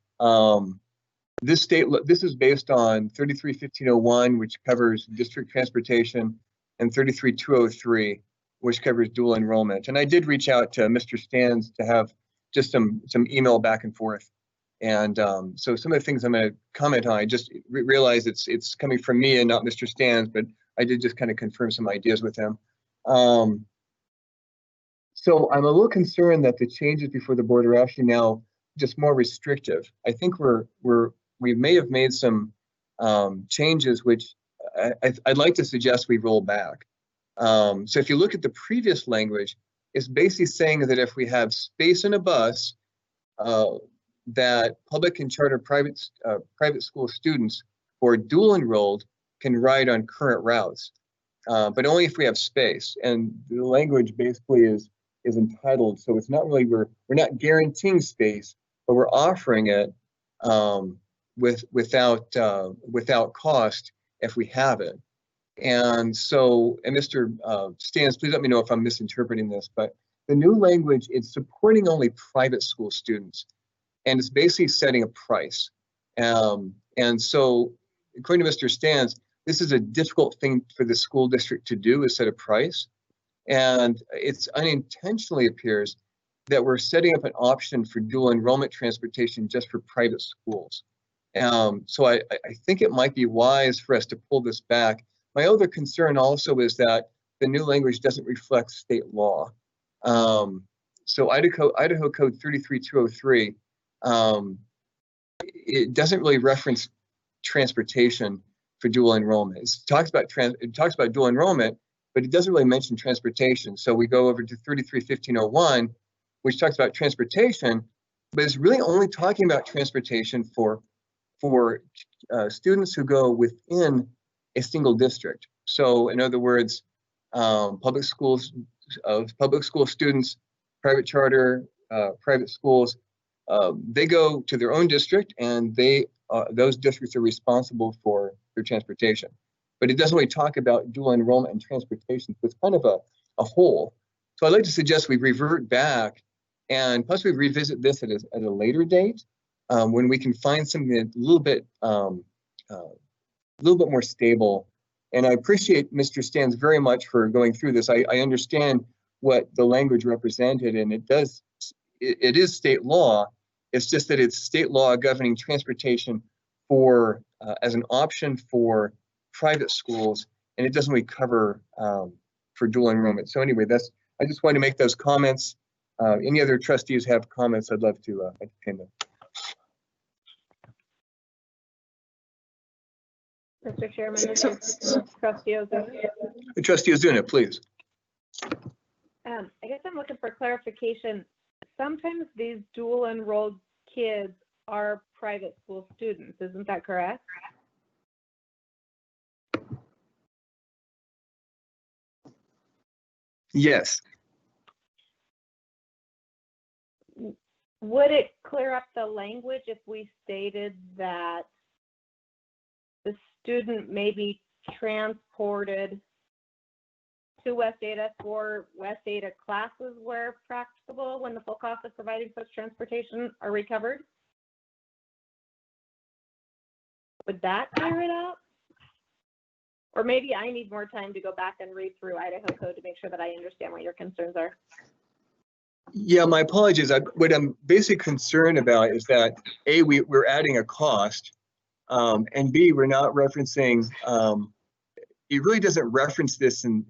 This is based on 33-1501, which covers district transportation, and 33-203, which covers dual enrollment. And I did reach out to Mr. Stans to have just some email back and forth. And so some of the things I'm going to comment on, I just realized it's coming from me and not Mr. Stans, but I did just kind of confirm some ideas with him. So I'm a little concerned that the changes before the board are actually now just more restrictive. I think we may have made some changes which I'd like to suggest we roll back. So if you look at the previous language, it's basically saying that if we have space in a bus, that public and charter private school students who are dual enrolled can ride on current routes, but only if we have space. And the language basically is entitled, so it's not really, we're not guaranteeing space, but we're offering it without cost if we have it. And so, and Mr. Stans, please let me know if I'm misinterpreting this, but the new language is supporting only private school students, and it's basically setting a price. And so, according to Mr. Stans, this is a difficult thing for the school district to do, is set a price. And it's unintentionally appears that we're setting up an option for dual enrollment transportation just for private schools. So I think it might be wise for us to pull this back. My other concern also is that the new language doesn't reflect state law. So Idaho Code 33-203, it doesn't really reference transportation for dual enrollment. It talks about dual enrollment, but it doesn't really mention transportation. So we go over to 33-1501, which talks about transportation, but it's really only talking about transportation for students who go within a single district. So in other words, public school students, private charter, private schools, they go to their own district, and those districts are responsible for their transportation. But it doesn't really talk about dual enrollment and transportation. So it's kind of a whole. So I'd like to suggest we revert back and possibly revisit this at a later date when we can find something that's a little bit more stable. And I appreciate Mr. Stans very much for going through this. I understand what the language represented, and it is state law. It's just that it's state law governing transportation for as an option for private schools, and it doesn't really cover for dual enrollment. So anyway, I just wanted to make those comments. Any other trustees have comments, I'd love to entertain them. Mr. Chairman, this is Trustee Ozuna. Trustee Ozuna, please. I guess I'm looking for clarification. Sometimes these dual enrolled kids are private school students, isn't that correct? Yes. Would it clear up the language if we stated that the student may be transported to West Ada for West Ada classes where practicable when the full cost of providing such transportation are recovered? Would that clear it up? Or maybe I need more time to go back and read through Idaho code to make sure that I understand what your concerns are. Yeah, my apologies. What I'm basically concerned about is that A, we're adding a cost, and B, we're not referencing. It really doesn't reference this in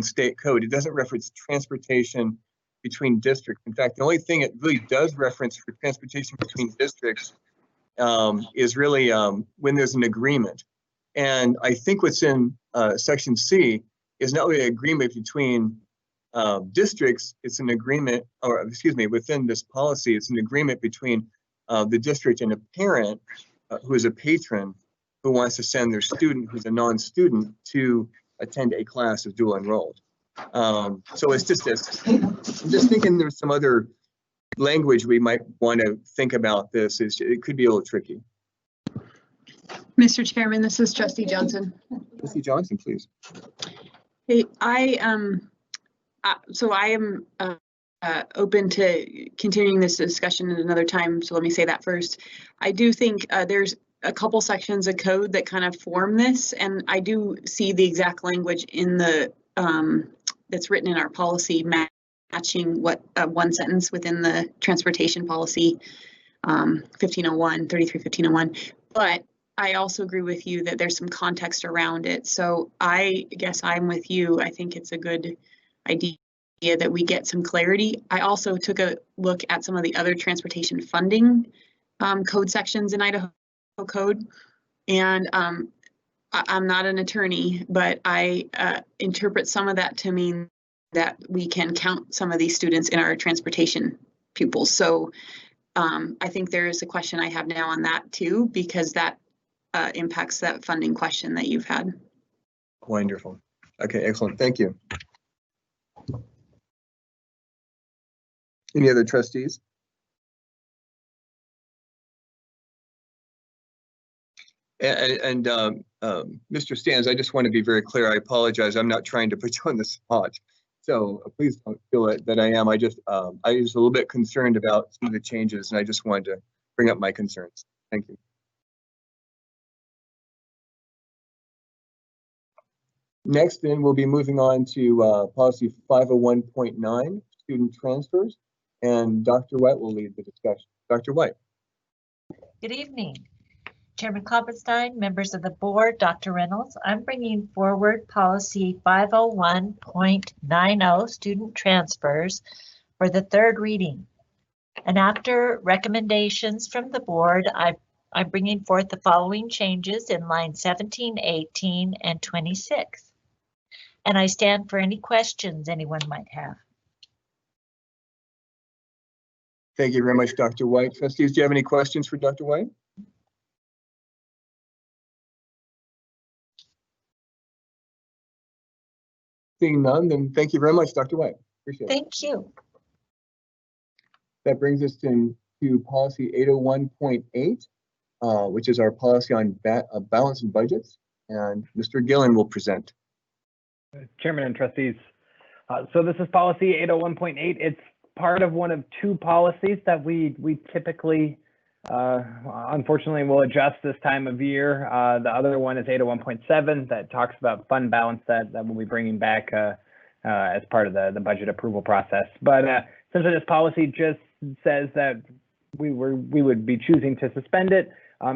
state code. It doesn't reference transportation between districts. In fact, the only thing it really does reference for transportation between districts is really when there's an agreement. And I think what's in section C is not really an agreement between districts. It's an agreement, or excuse me, within this policy, it's an agreement between the district and a parent who is a patron who wants to send their student who's a non-student to attend a class of dual enrolled. So it's just this, I'm just thinking there's some other language we might want to think about this. It could be a little tricky. Mr. Chairman, this is Trustee Johnson. Trustee Johnson, please. Hey, I am open to continuing this discussion at another time, so let me say that first. I do think there's a couple sections of code that kind of form this, and I do see the exact language in the that's written in our policy matching what one sentence within the transportation policy 1501, 33-1501. But I also agree with you that there's some context around it. So I guess I'm with you. I think it's a good idea that we get some clarity. I also took a look at some of the other transportation funding code sections in Idaho code, and I'm not an attorney, but I interpret some of that to mean that we can count some of these students in our transportation pupils. So I think there is a question I have now on that too, because that impacts that funding question that you've had. Wonderful. Okay, excellent. Thank you. Any other trustees? And Mr. Stans, I just want to be very clear. I apologize. I'm not trying to put you on the spot. So please don't feel that I am. I was a little bit concerned about some of the changes, and I just wanted to bring up my concerns. Thank you. Next, then, we'll be moving on to policy 501.9, student transfers, and Dr. White will lead the discussion. Dr. White. Good evening. Chairman Kloppenstein, members of the board, Dr. Reynolds, I'm bringing forward policy 501.90, student transfers, for the third reading. And after recommendations from the board, I'm bringing forth the following changes in line 17, 18, and 26. And I stand for any questions anyone might have. Thank you very much, Dr. White. Trustees, do you have any questions for Dr. White? Seeing none, then thank you very much, Dr. White. Appreciate it. Thank you. That brings us to policy 801.8, which is our policy on balanced budgets, and Mr. Gillen will present. Chairman and trustees, so this is policy 801.8. It's part of one of two policies that we typically, unfortunately, will adjust this time of year. The other one is 801.7 that talks about fund balance that we'll be bringing back as part of the budget approval process. But essentially, this policy just says that we would be choosing to suspend it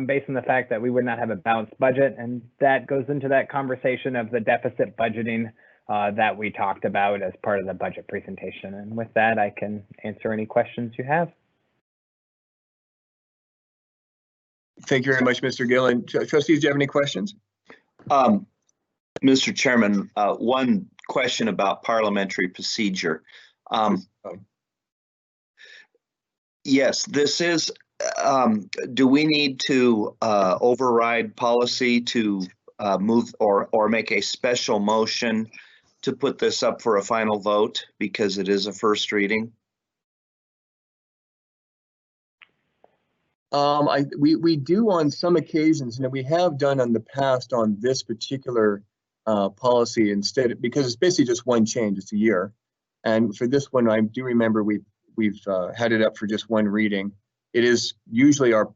based on the fact that we would not have a balanced budget, and that goes into that conversation of the deficit budgeting that we talked about as part of the budget presentation. And with that, I can answer any questions you have. Thank you very much, Mr. Gillen. Trustees, do you have any questions? Mr. Chairman, one question about parliamentary procedure. Yes, this is, do we need to override policy to move or make a special motion to put this up for a final vote because it is a first reading? We do on some occasions, and we have done in the past on this particular policy instead, because it's basically just one change, it's a year. And for this one, I do remember we've had it up for just one reading. It is usually our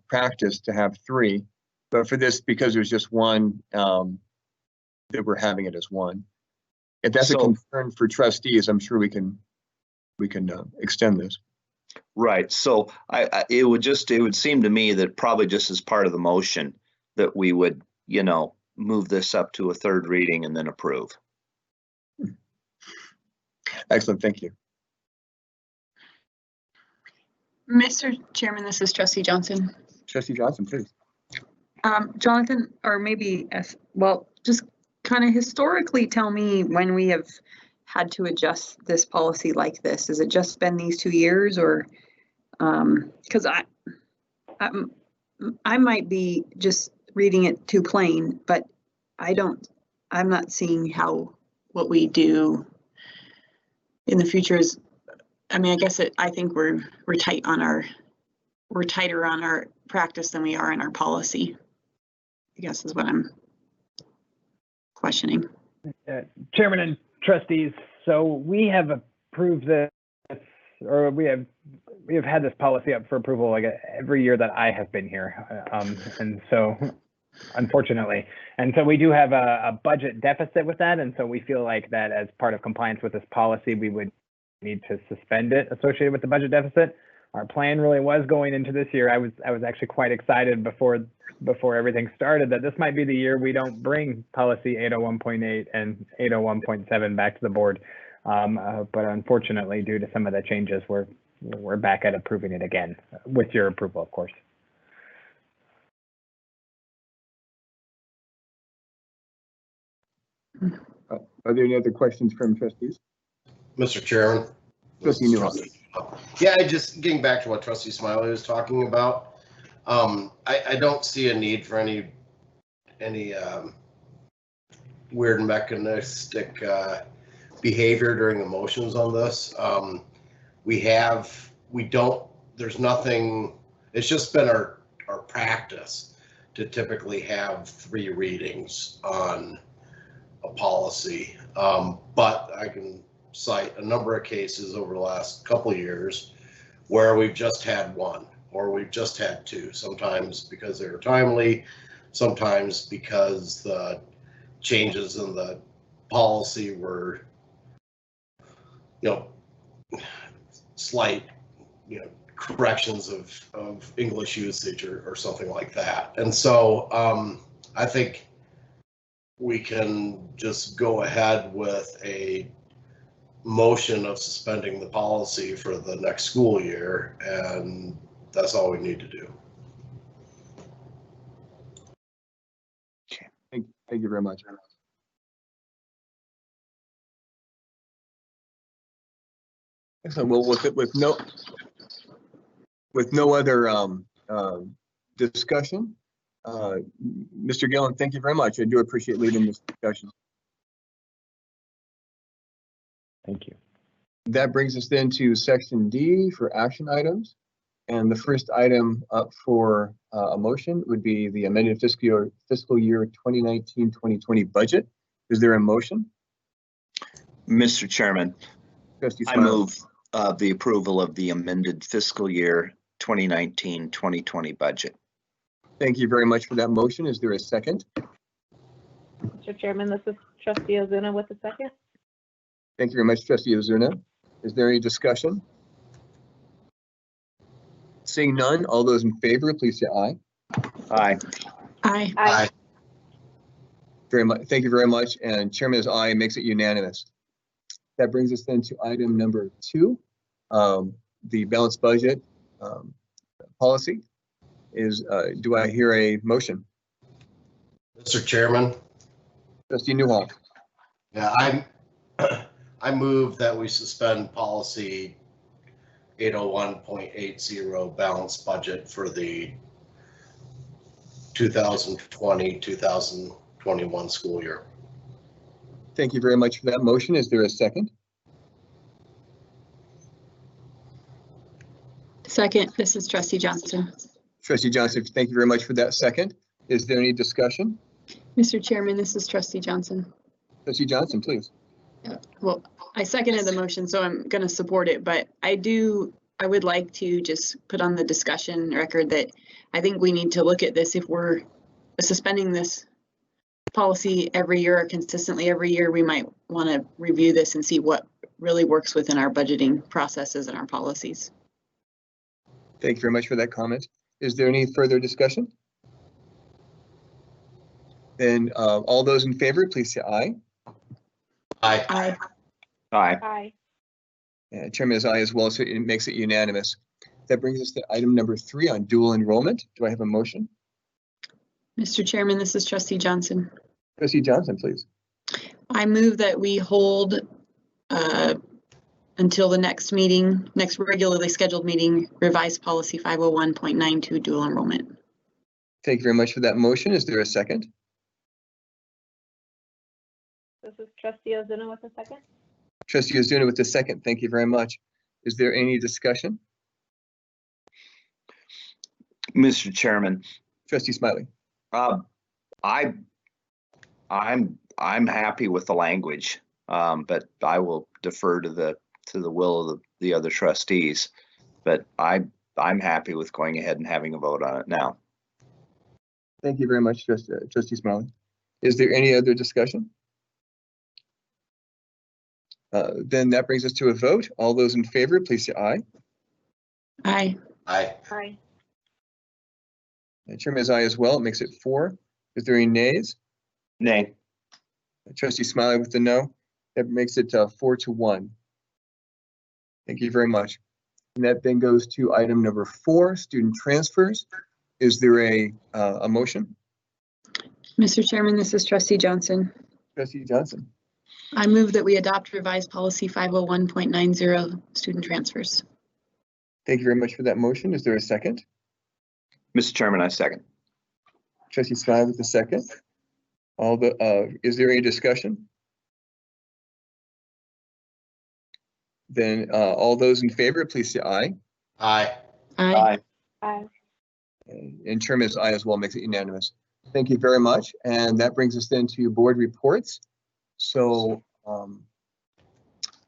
practice to have 3, but for this, because there's just one, that we're having it as one. If that's a concern for trustees, I'm sure we can extend this. Right. So it would seem to me that probably just as part of the motion that we would, move this up to a 3rd reading and then approve. Excellent. Thank you. Mr. Chairman, this is Trustee Johnson. Trustee Johnson, please. Jonathan, or maybe just kind of historically tell me when we have had to adjust this policy like this. Has it just been these 2 years, or because I might be just reading it too plain, but I'm not seeing how what we do in the future is, I mean, I guess I think we're tighter on our practice than we are in our policy, I guess is what I'm questioning. Chairman and trustees, so we have approved this, or we have had this policy up for approval like every year that I have been here, and so unfortunately, and so we do have a budget deficit with that, and so we feel like that as part of compliance with this policy, we would need to suspend it associated with the budget deficit. Our plan really was going into this year. I was actually quite excited before everything started that this might be the year we don't bring policy 801.8 and 801.7 back to the board. But unfortunately, due to some of the changes, we're back at approving it again with your approval, of course. Are there any other questions from trustees? Mr. Chairman. Trustee Newhouse. Yeah, just getting back to what Trustee Smiley was talking about. I don't see a need for any weird mechanistic behavior during the motions on this. There's nothing, it's just been our practice to typically have 3 readings on a policy. But I can cite a number of cases over the last couple of years where we've just had 1 or we've just had 2, sometimes because they were timely, sometimes because the changes in the policy were, slight, corrections of English usage or something like that. And so I think we can just go ahead with a motion of suspending the policy for the next school year, and that's all we need to do. Okay, thank you very much. Excellent. Well, with no other discussion, Mr. Gillen, thank you very much. I do appreciate leading this discussion. Thank you. That brings us then to section D for action items. And the first item up for a motion would be the amended fiscal year 2019-2020 budget. Is there a motion? Mr. Chairman, I move the approval of the amended fiscal year 2019-2020 budget. Thank you very much for that motion. Is there a second? Mr. Chairman, this is Trustee Ozuna with a second. Thank you very much, Trustee Ozuna. Is there any discussion? Seeing none, all those in favor, please say aye. Aye. Aye. Aye. Very much. Thank you very much. And Chairman is aye, makes it unanimous. That brings us then to item number 2, the balanced budget policy. Do I hear a motion? Mr. Chairman. Trustee Newhall. Yeah, I move that we suspend policy 801.80 balanced budget for the 2020-2021 school year. Thank you very much for that motion. Is there a second? Second, this is Trustee Johnson. Trustee Johnson, thank you very much for that second. Is there any discussion? Mr. Chairman, this is Trustee Johnson. Trustee Johnson, please. Well, I seconded the motion, so I'm going to support it, but I would like to just put on the discussion record that I think we need to look at this. If we're suspending this policy every year or consistently every year, we might want to review this and see what really works within our budgeting processes and our policies. Thank you very much for that comment. Is there any further discussion? Then all those in favor, please say aye. Aye. Aye. Aye. Aye. Chairman is aye as well, so it makes it unanimous. That brings us to item number 3 on dual enrollment. Do I have a motion? Mr. Chairman, this is Trustee Johnson. Trustee Johnson, please. I move that we hold until the next meeting, next regularly scheduled meeting, revised policy 501.92 dual enrollment. Thank you very much for that motion. Is there a second? This is Trustee Ozuna with a second. Trustee Ozuna with the second. Thank you very much. Is there any discussion? Mr. Chairman, Trustee Smiley. I'm happy with the language, but I will defer to the will of the other trustees. But I'm happy with going ahead and having a vote on it now. Thank you very much, Trustee Smiley. Is there any other discussion? Then that brings us to a vote. All those in favor, please say aye. Aye. Aye. Aye. Chairman is aye as well. It makes it 4. Is there any nays? Nay. Trustee Smiley with the no. That makes it 4-1. Thank you very much. And that then goes to item number 4, student transfers. Is there a motion? Mr. Chairman, this is Trustee Johnson. Trustee Johnson. I move that we adopt revised policy 501.90 student transfers. Thank you very much for that motion. Is there a second? Mr. Chairman, I second. Trustee Smiley with the second. Is there any discussion? Then all those in favor, please say aye. Aye. Aye. Aye. And Chairman is aye as well, makes it unanimous. Thank you very much. And that brings us then to board reports. So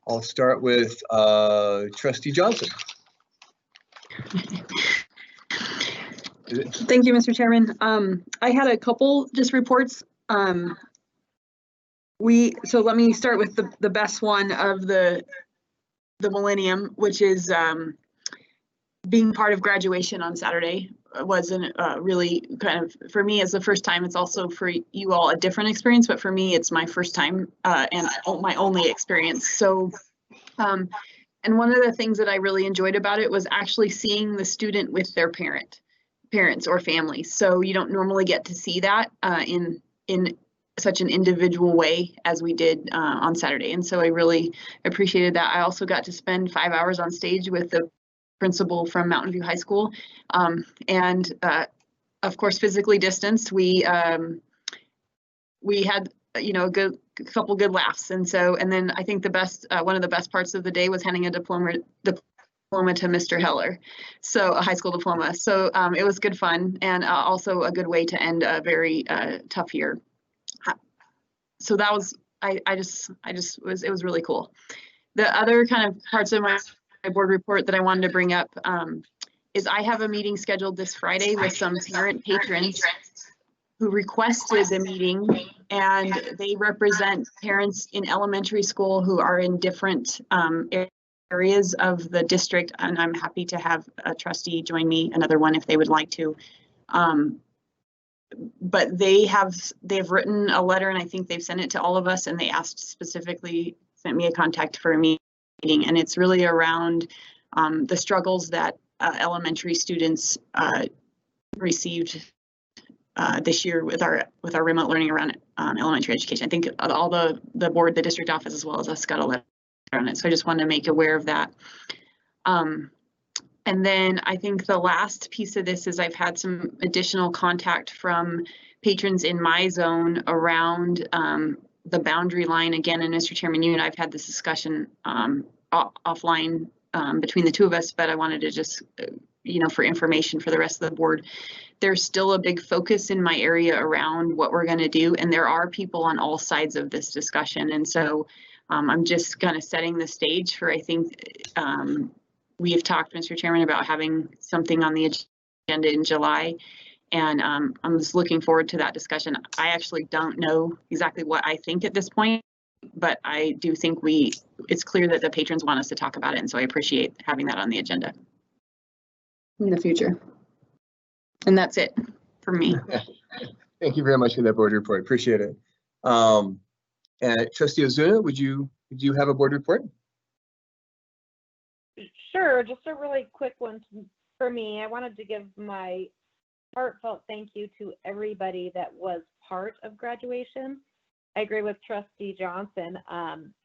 I'll start with Trustee Johnson. Thank you, Mr. Chairman. I had a couple just reports. So let me start with the best one of the millennium, which is being part of graduation on Saturday. Was really kind of, for me, it's the first time. It's also for you all a different experience, but for me, it's my first time and my only experience. So, and one of the things that I really enjoyed about it was actually seeing the student with their parents or families. So you don't normally get to see that in such an individual way as we did on Saturday. And so I really appreciated that. I also got to spend 5 hours on stage with the principal from Mountain View High School, and of course physically distanced. We had a couple good laughs, and then I think the best one of the best parts of the day was handing a diploma to Mr. Heller, so a high school diploma. So it was good fun, and also a good way to end a very tough year. So that was it was really cool. The other kind of parts of my board report that I wanted to bring up is I have a meeting scheduled this Friday with some parent patrons who requested the meeting, and they represent parents in elementary school who are in different areas of the district, and I'm happy to have a trustee join me, another one if they would like to. But they've written a letter, and I think they've sent it to all of us, and they sent me a contact for a meeting, and it's really around the struggles that elementary students received this year with our remote learning around elementary education. I think all the board, the district office, as well as us got a letter on it. So I just wanted to make aware of that. And then I think the last piece of this is I've had some additional contact from patrons in my zone around the boundary line again. And Mr. Chairman, you and I've had this discussion offline between the two of us, but I wanted to just, for information for the rest of the board. there's still a big focus in my area around what we're going to do, and there are people on all sides of this discussion. And so I'm just kind of setting the stage for, I think we have talked, Mr. Chairman, about having something on the agenda in July. And I'm just looking forward to that discussion. I actually don't know exactly what I think at this point, but I do think it's clear that the patrons want us to talk about it. And so I appreciate having that on the agenda in the future. And that's it for me. Thank you very much for that board report. Appreciate it. And Trustee Ozuna, would you have a board report? Sure, just a really quick one for me. I wanted to give my heartfelt thank you to everybody that was part of graduation. I agree with Trustee Johnson.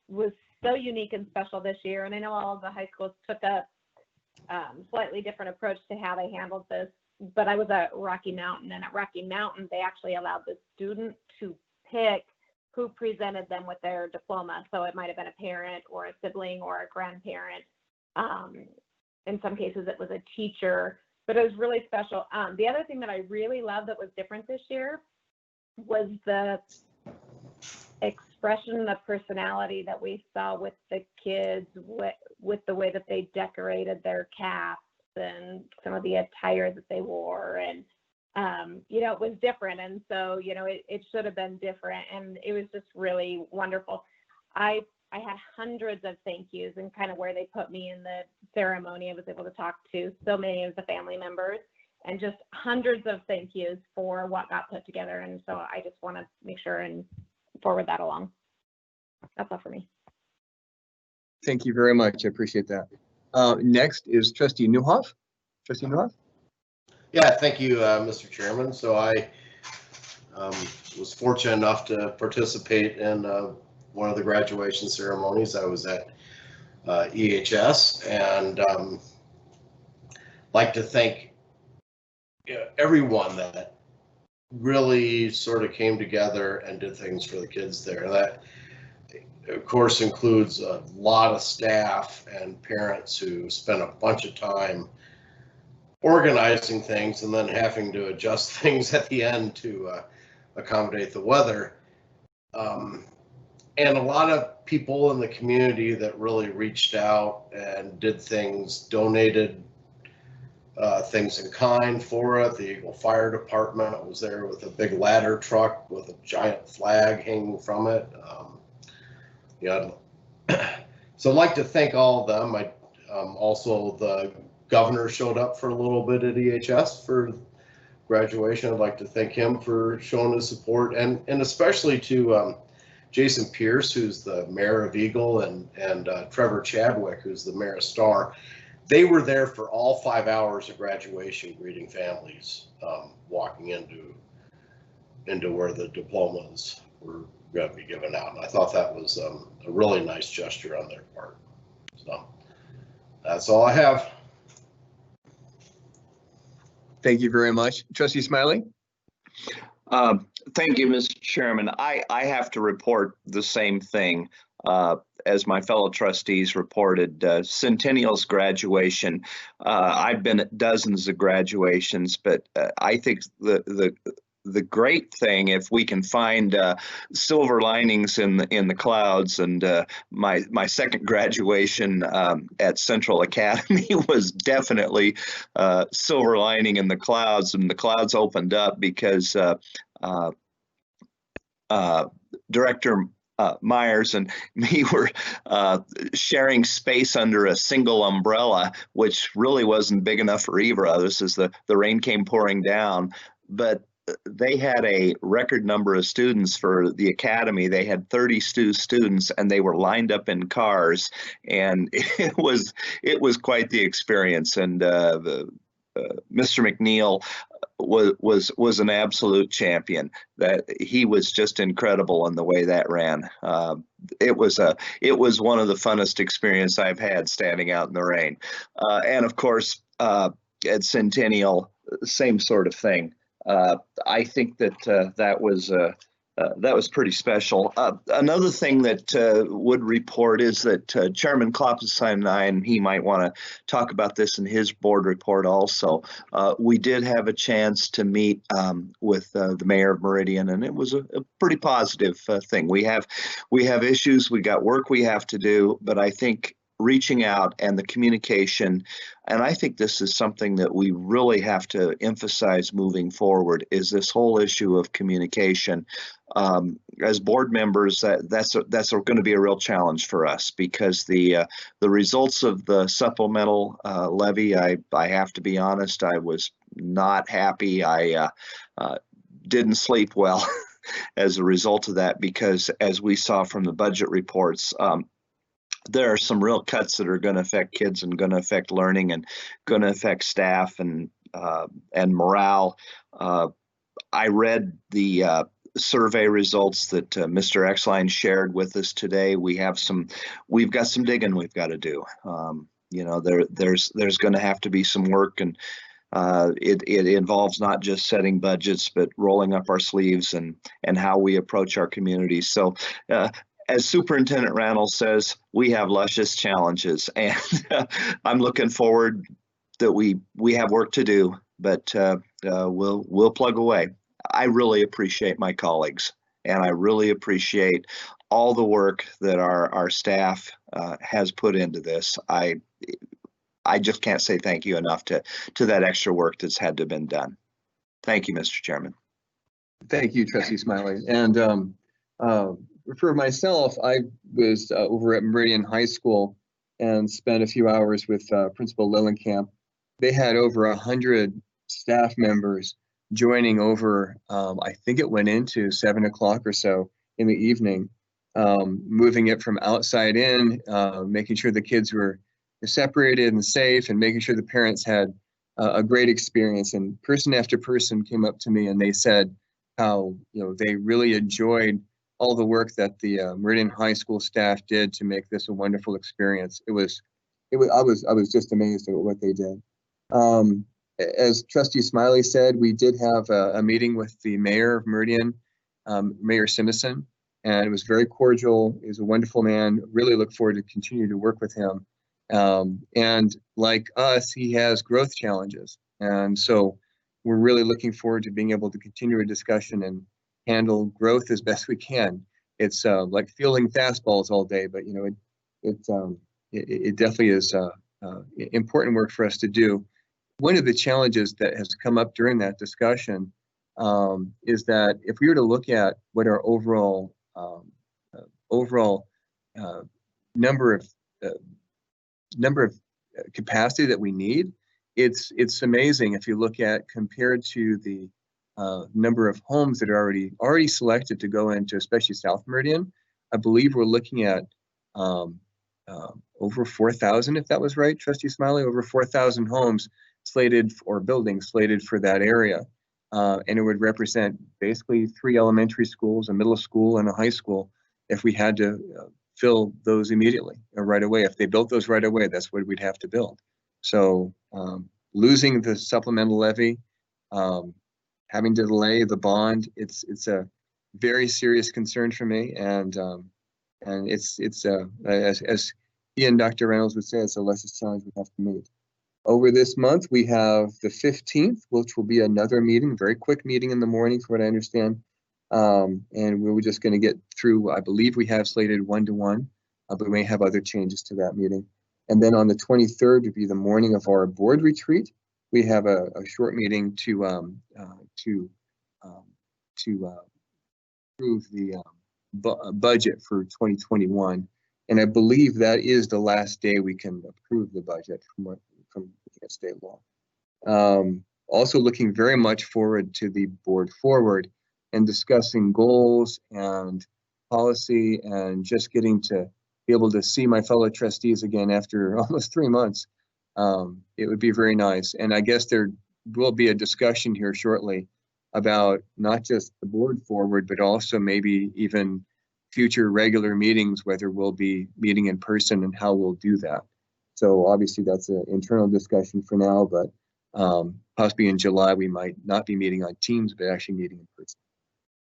Was so unique and special this year, and I know all of the high schools took a slightly different approach to how they handled this. But I was at Rocky Mountain, and at Rocky Mountain, they actually allowed the student to pick who presented them with their diploma. So it might have been a parent or a sibling or a grandparent. In some cases, it was a teacher, but it was really special. The other thing that I really loved that was different this year was the expression of personality that we saw with the kids, with the way that they decorated their caps and some of the attire that they wore. And, you know, it was different. And so, you know, it should have been different. And it was just really wonderful. I had hundreds of thank yous, and kind of where they put me in the ceremony, I was able to talk to so many of the family members, and just hundreds of thank yous for what got put together. And so I just want to make sure and forward that along. That's all for me. Thank you very much. I appreciate that. Next is Trustee Newhoff. Trustee Newhoff? Yeah, thank you, Mr. Chairman. So I was fortunate enough to participate in one of the graduation ceremonies. I was at EHS, and like to thank everyone that really sort of came together and did things for the kids there. That, of course, includes a lot of staff and parents who spent a bunch of time organizing things and then having to adjust things at the end to accommodate the weather. And a lot of people in the community that really reached out and did things, donated things in kind for it. The Eagle Fire Department was there with a big ladder truck with a giant flag hanging from it. So I'd like to thank all of them. Also, the governor showed up for a little bit at EHS for graduation. I'd like to thank him for showing his support, and especially to Jason Pierce, who's the mayor of Eagle, and Trevor Chadwick, who's the mayor of Star. They were there for all 5 hours of graduation, greeting families, walking into where the diplomas were going to be given out. And I thought that was a really nice gesture on their part. So that's all I have. Thank you very much. Trustee Smiley? Thank you, Mr. Chairman. I have to report the same thing as my fellow trustees reported. Centennial's graduation. I've been at dozens of graduations, but I think the great thing, if we can find silver linings in the clouds, and my second graduation at Central Academy was definitely silver lining in the clouds, and the clouds opened up because Director Myers and me were sharing space under a single umbrella, which really wasn't big enough for either of us as the rain came pouring down. But they had a record number of students for the academy. They had 32 students, and they were lined up in cars, and it was quite the experience. And Mr. McNeil was an absolute champion. That he was just incredible in the way that ran. It was one of the funnest experiences I've had, standing out in the rain. And of course, at Centennial, same sort of thing. I think that that was that was pretty special. Another thing that would report is that Chairman Kloppenstein and I, and he might want to talk about this in his board report also, we did have a chance to meet with the mayor of Meridian, and it was a pretty positive thing. We have issues, we got work we have to do, but I think reaching out and the communication, and I think this is something that we really have to emphasize moving forward, is this whole issue of communication. As board members, that's going to be a real challenge for us, because the results of the supplemental levy, I have to be honest, I was not happy. I didn't sleep well as a result of that, because as we saw from the budget reports, there are some real cuts that are going to affect kids and going to affect learning and going to affect staff and morale. I read the survey results that Mr. Exline shared with us today. We've got some digging we've got to do. You know, there's going to have to be some work, and it involves not just setting budgets, but rolling up our sleeves and how we approach our communities. So as Superintendent Randall says, we have luscious challenges, and I'm looking forward that we have work to do, but we'll plug away. I really appreciate my colleagues, and I really appreciate all the work that our staff has put into this. I just can't say thank you enough to that extra work that's had to have been done. Thank you, Mr. Chairman. Thank you, Trustee Smiley. And for myself, I was over at Meridian High School and spent a few hours with Principal Lillenkamp. They had over 100 staff members joining over, I think it went into 7 o'clock or so in the evening, moving it from outside in, making sure the kids were separated and safe, and making sure the parents had a great experience. And person after person came up to me and they said how, you know, they really enjoyed all the work that the Meridian High School staff did to make this a wonderful experience. I was just amazed at what they did. As Trustee Smiley said, we did have a meeting with the mayor of Meridian, Mayor Simison, and it was very cordial. He's a wonderful man. Really look forward to continue to work with him. And like us, he has growth challenges. And so we're really looking forward to being able to continue a discussion and handle growth as best we can. It's like fielding fastballs all day, but you know, it definitely is important work for us to do. One of the challenges that has come up during that discussion is that if we were to look at what our overall number of capacity that we need, it's amazing if you look at compared to the number of homes that are already selected to go into, especially South Meridian. I believe we're looking at over 4,000, if that was right, Trustee Smiley, over 4,000 homes slated or buildings slated for that area. And it would represent basically 3 elementary schools, a middle school, and a high school if we had to fill those immediately or right away. If they built those right away, that's what we'd have to build. So losing the supplemental levy, having to delay the bond, it's a very serious concern for me, and it's as he and Dr. Reynolds would say, it's the luscious challenge we have to meet. Over this month, we have the 15th, which will be another meeting, very quick meeting in the morning, from what I understand, and we were just going to get through. I believe we have slated 1-to-1, but we may have other changes to that meeting. And then on the 23rd would be the morning of our board retreat. We have a short meeting to approve the budget for 2021, and I believe that is the last day we can approve the budget from state law. Also looking very much forward to the board forward and discussing goals and policy, and just getting to be able to see my fellow trustees again after almost 3 months. It would be very nice. And I guess there will be a discussion here shortly about not just the board forward, but also maybe even future regular meetings, whether we'll be meeting in person and how we'll do that. So obviously that's an internal discussion for now, but possibly in July, we might not be meeting on Teams, but actually meeting in person.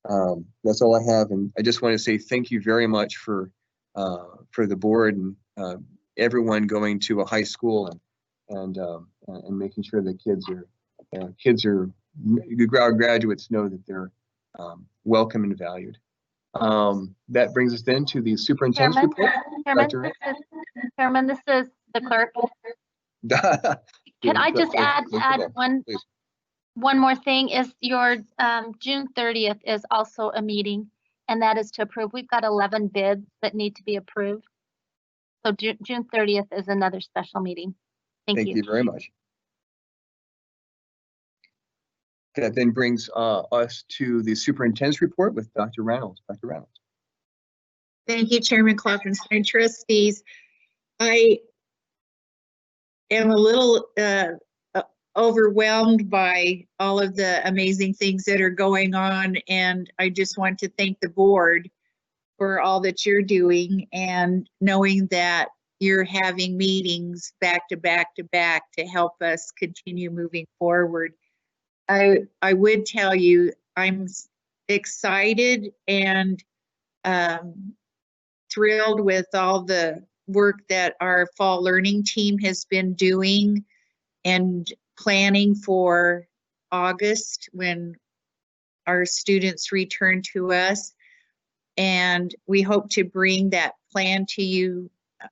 That's all I have, and I just want to say thank you very much for the board and everyone going to a high school and making sure that our graduates know that they're welcome and valued. That brings us then to the superintendent's report. Chairman, this is the clerk. Can I just add one more thing? Is your June 30th is also a meeting, and that is to approve. We've got 11 bids that need to be approved. So June 30th is another special meeting. Thank you. Thank you very much. That then brings us to the superintendent's report with Dr. Reynolds. Dr. Reynolds. Thank you, Chairman Klopfenstein. Trustees, I am a little overwhelmed by all of the amazing things that are going on, and I just want to thank the board for all that you're doing, and knowing that you're having meetings back to back to back to help us continue moving forward. I would tell you I'm excited and thrilled with all the work that our fall learning team has been doing and planning for August when our students return to us. And we hope to bring that plan to you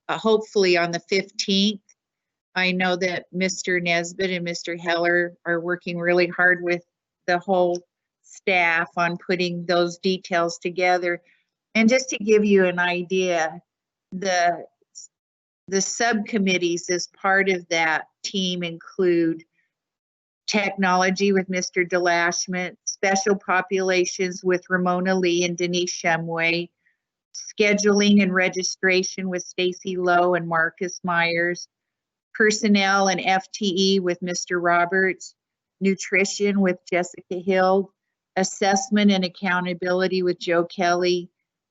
hopefully on the 15th. I know that Mr. Nesbitt and Mr. Heller are working really hard with the whole staff on putting those details together. And just to give you an idea, the subcommittees as part of that team include technology with Mr. DeLashment, special populations with Ramona Lee and Denise Shumway, scheduling and registration with Stacy Lowe and Marcus Myers, personnel and FTE with Mr. Roberts, nutrition with Jessica Hill, assessment and accountability with Joe Kelly,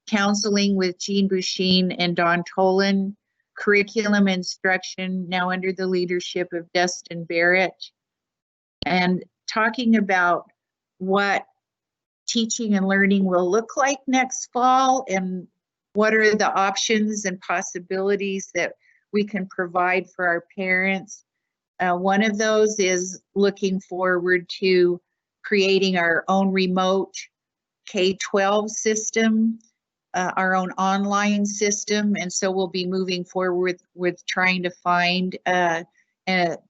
counseling with Jean Bouchine and Don Tolan, curriculum instruction now under the leadership of Dustin Barrett, and talking about what teaching and learning will look like next fall and what are the options and possibilities that we can provide for our parents. One of those is looking forward to creating our own remote K-12 system, our own online system. And so we'll be moving forward with trying to find a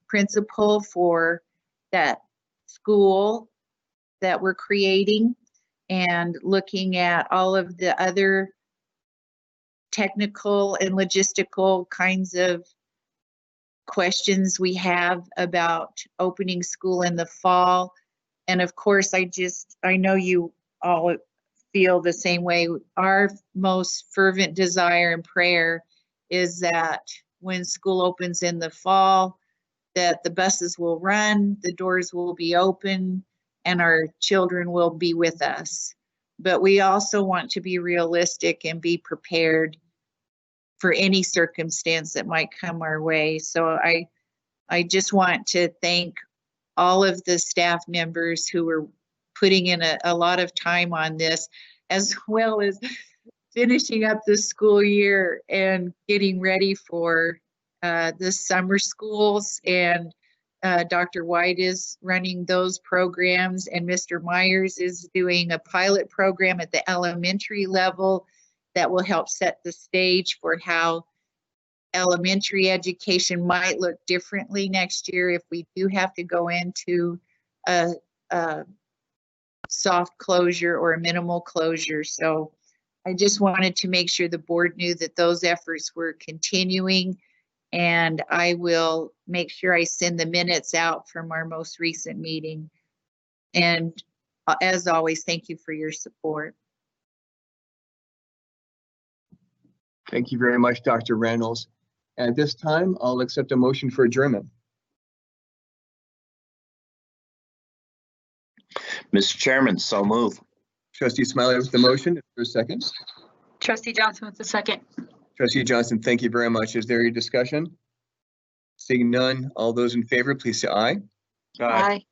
principal for that school that we're creating, and looking at all of the other technical and logistical kinds of questions we have about opening school in the fall. And of course, I know you all feel the same way. Our most fervent desire and prayer is that when school opens in the fall, that the buses will run, the doors will be open, and our children will be with us. But we also want to be realistic and be prepared for any circumstance that might come our way. So I just want to thank all of the staff members who are putting in a lot of time on this, as well as finishing up the school year and getting ready for the summer schools. And Dr. White is running those programs, and Mr. Myers is doing a pilot program at the elementary level that will help set the stage for how elementary education might look differently next year if we do have to go into a soft closure or a minimal closure. So I just wanted to make sure the board knew that those efforts were continuing, and I will make sure I send the minutes out from our most recent meeting. And as always, thank you for your support. Thank you very much, Dr. Reynolds. At this time, I'll accept a motion for adjournment. Mr. Chairman, so move. Trustee Smiley with the motion. Is there a second? Trustee Johnson with the second. Trustee Johnson, thank you very much. Is there any discussion? Seeing none, all those in favor, please say aye. Aye.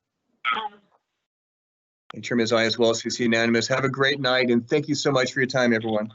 And Chairman is aye as well, so it's unanimous. Have a great night, and thank you so much for your time, everyone.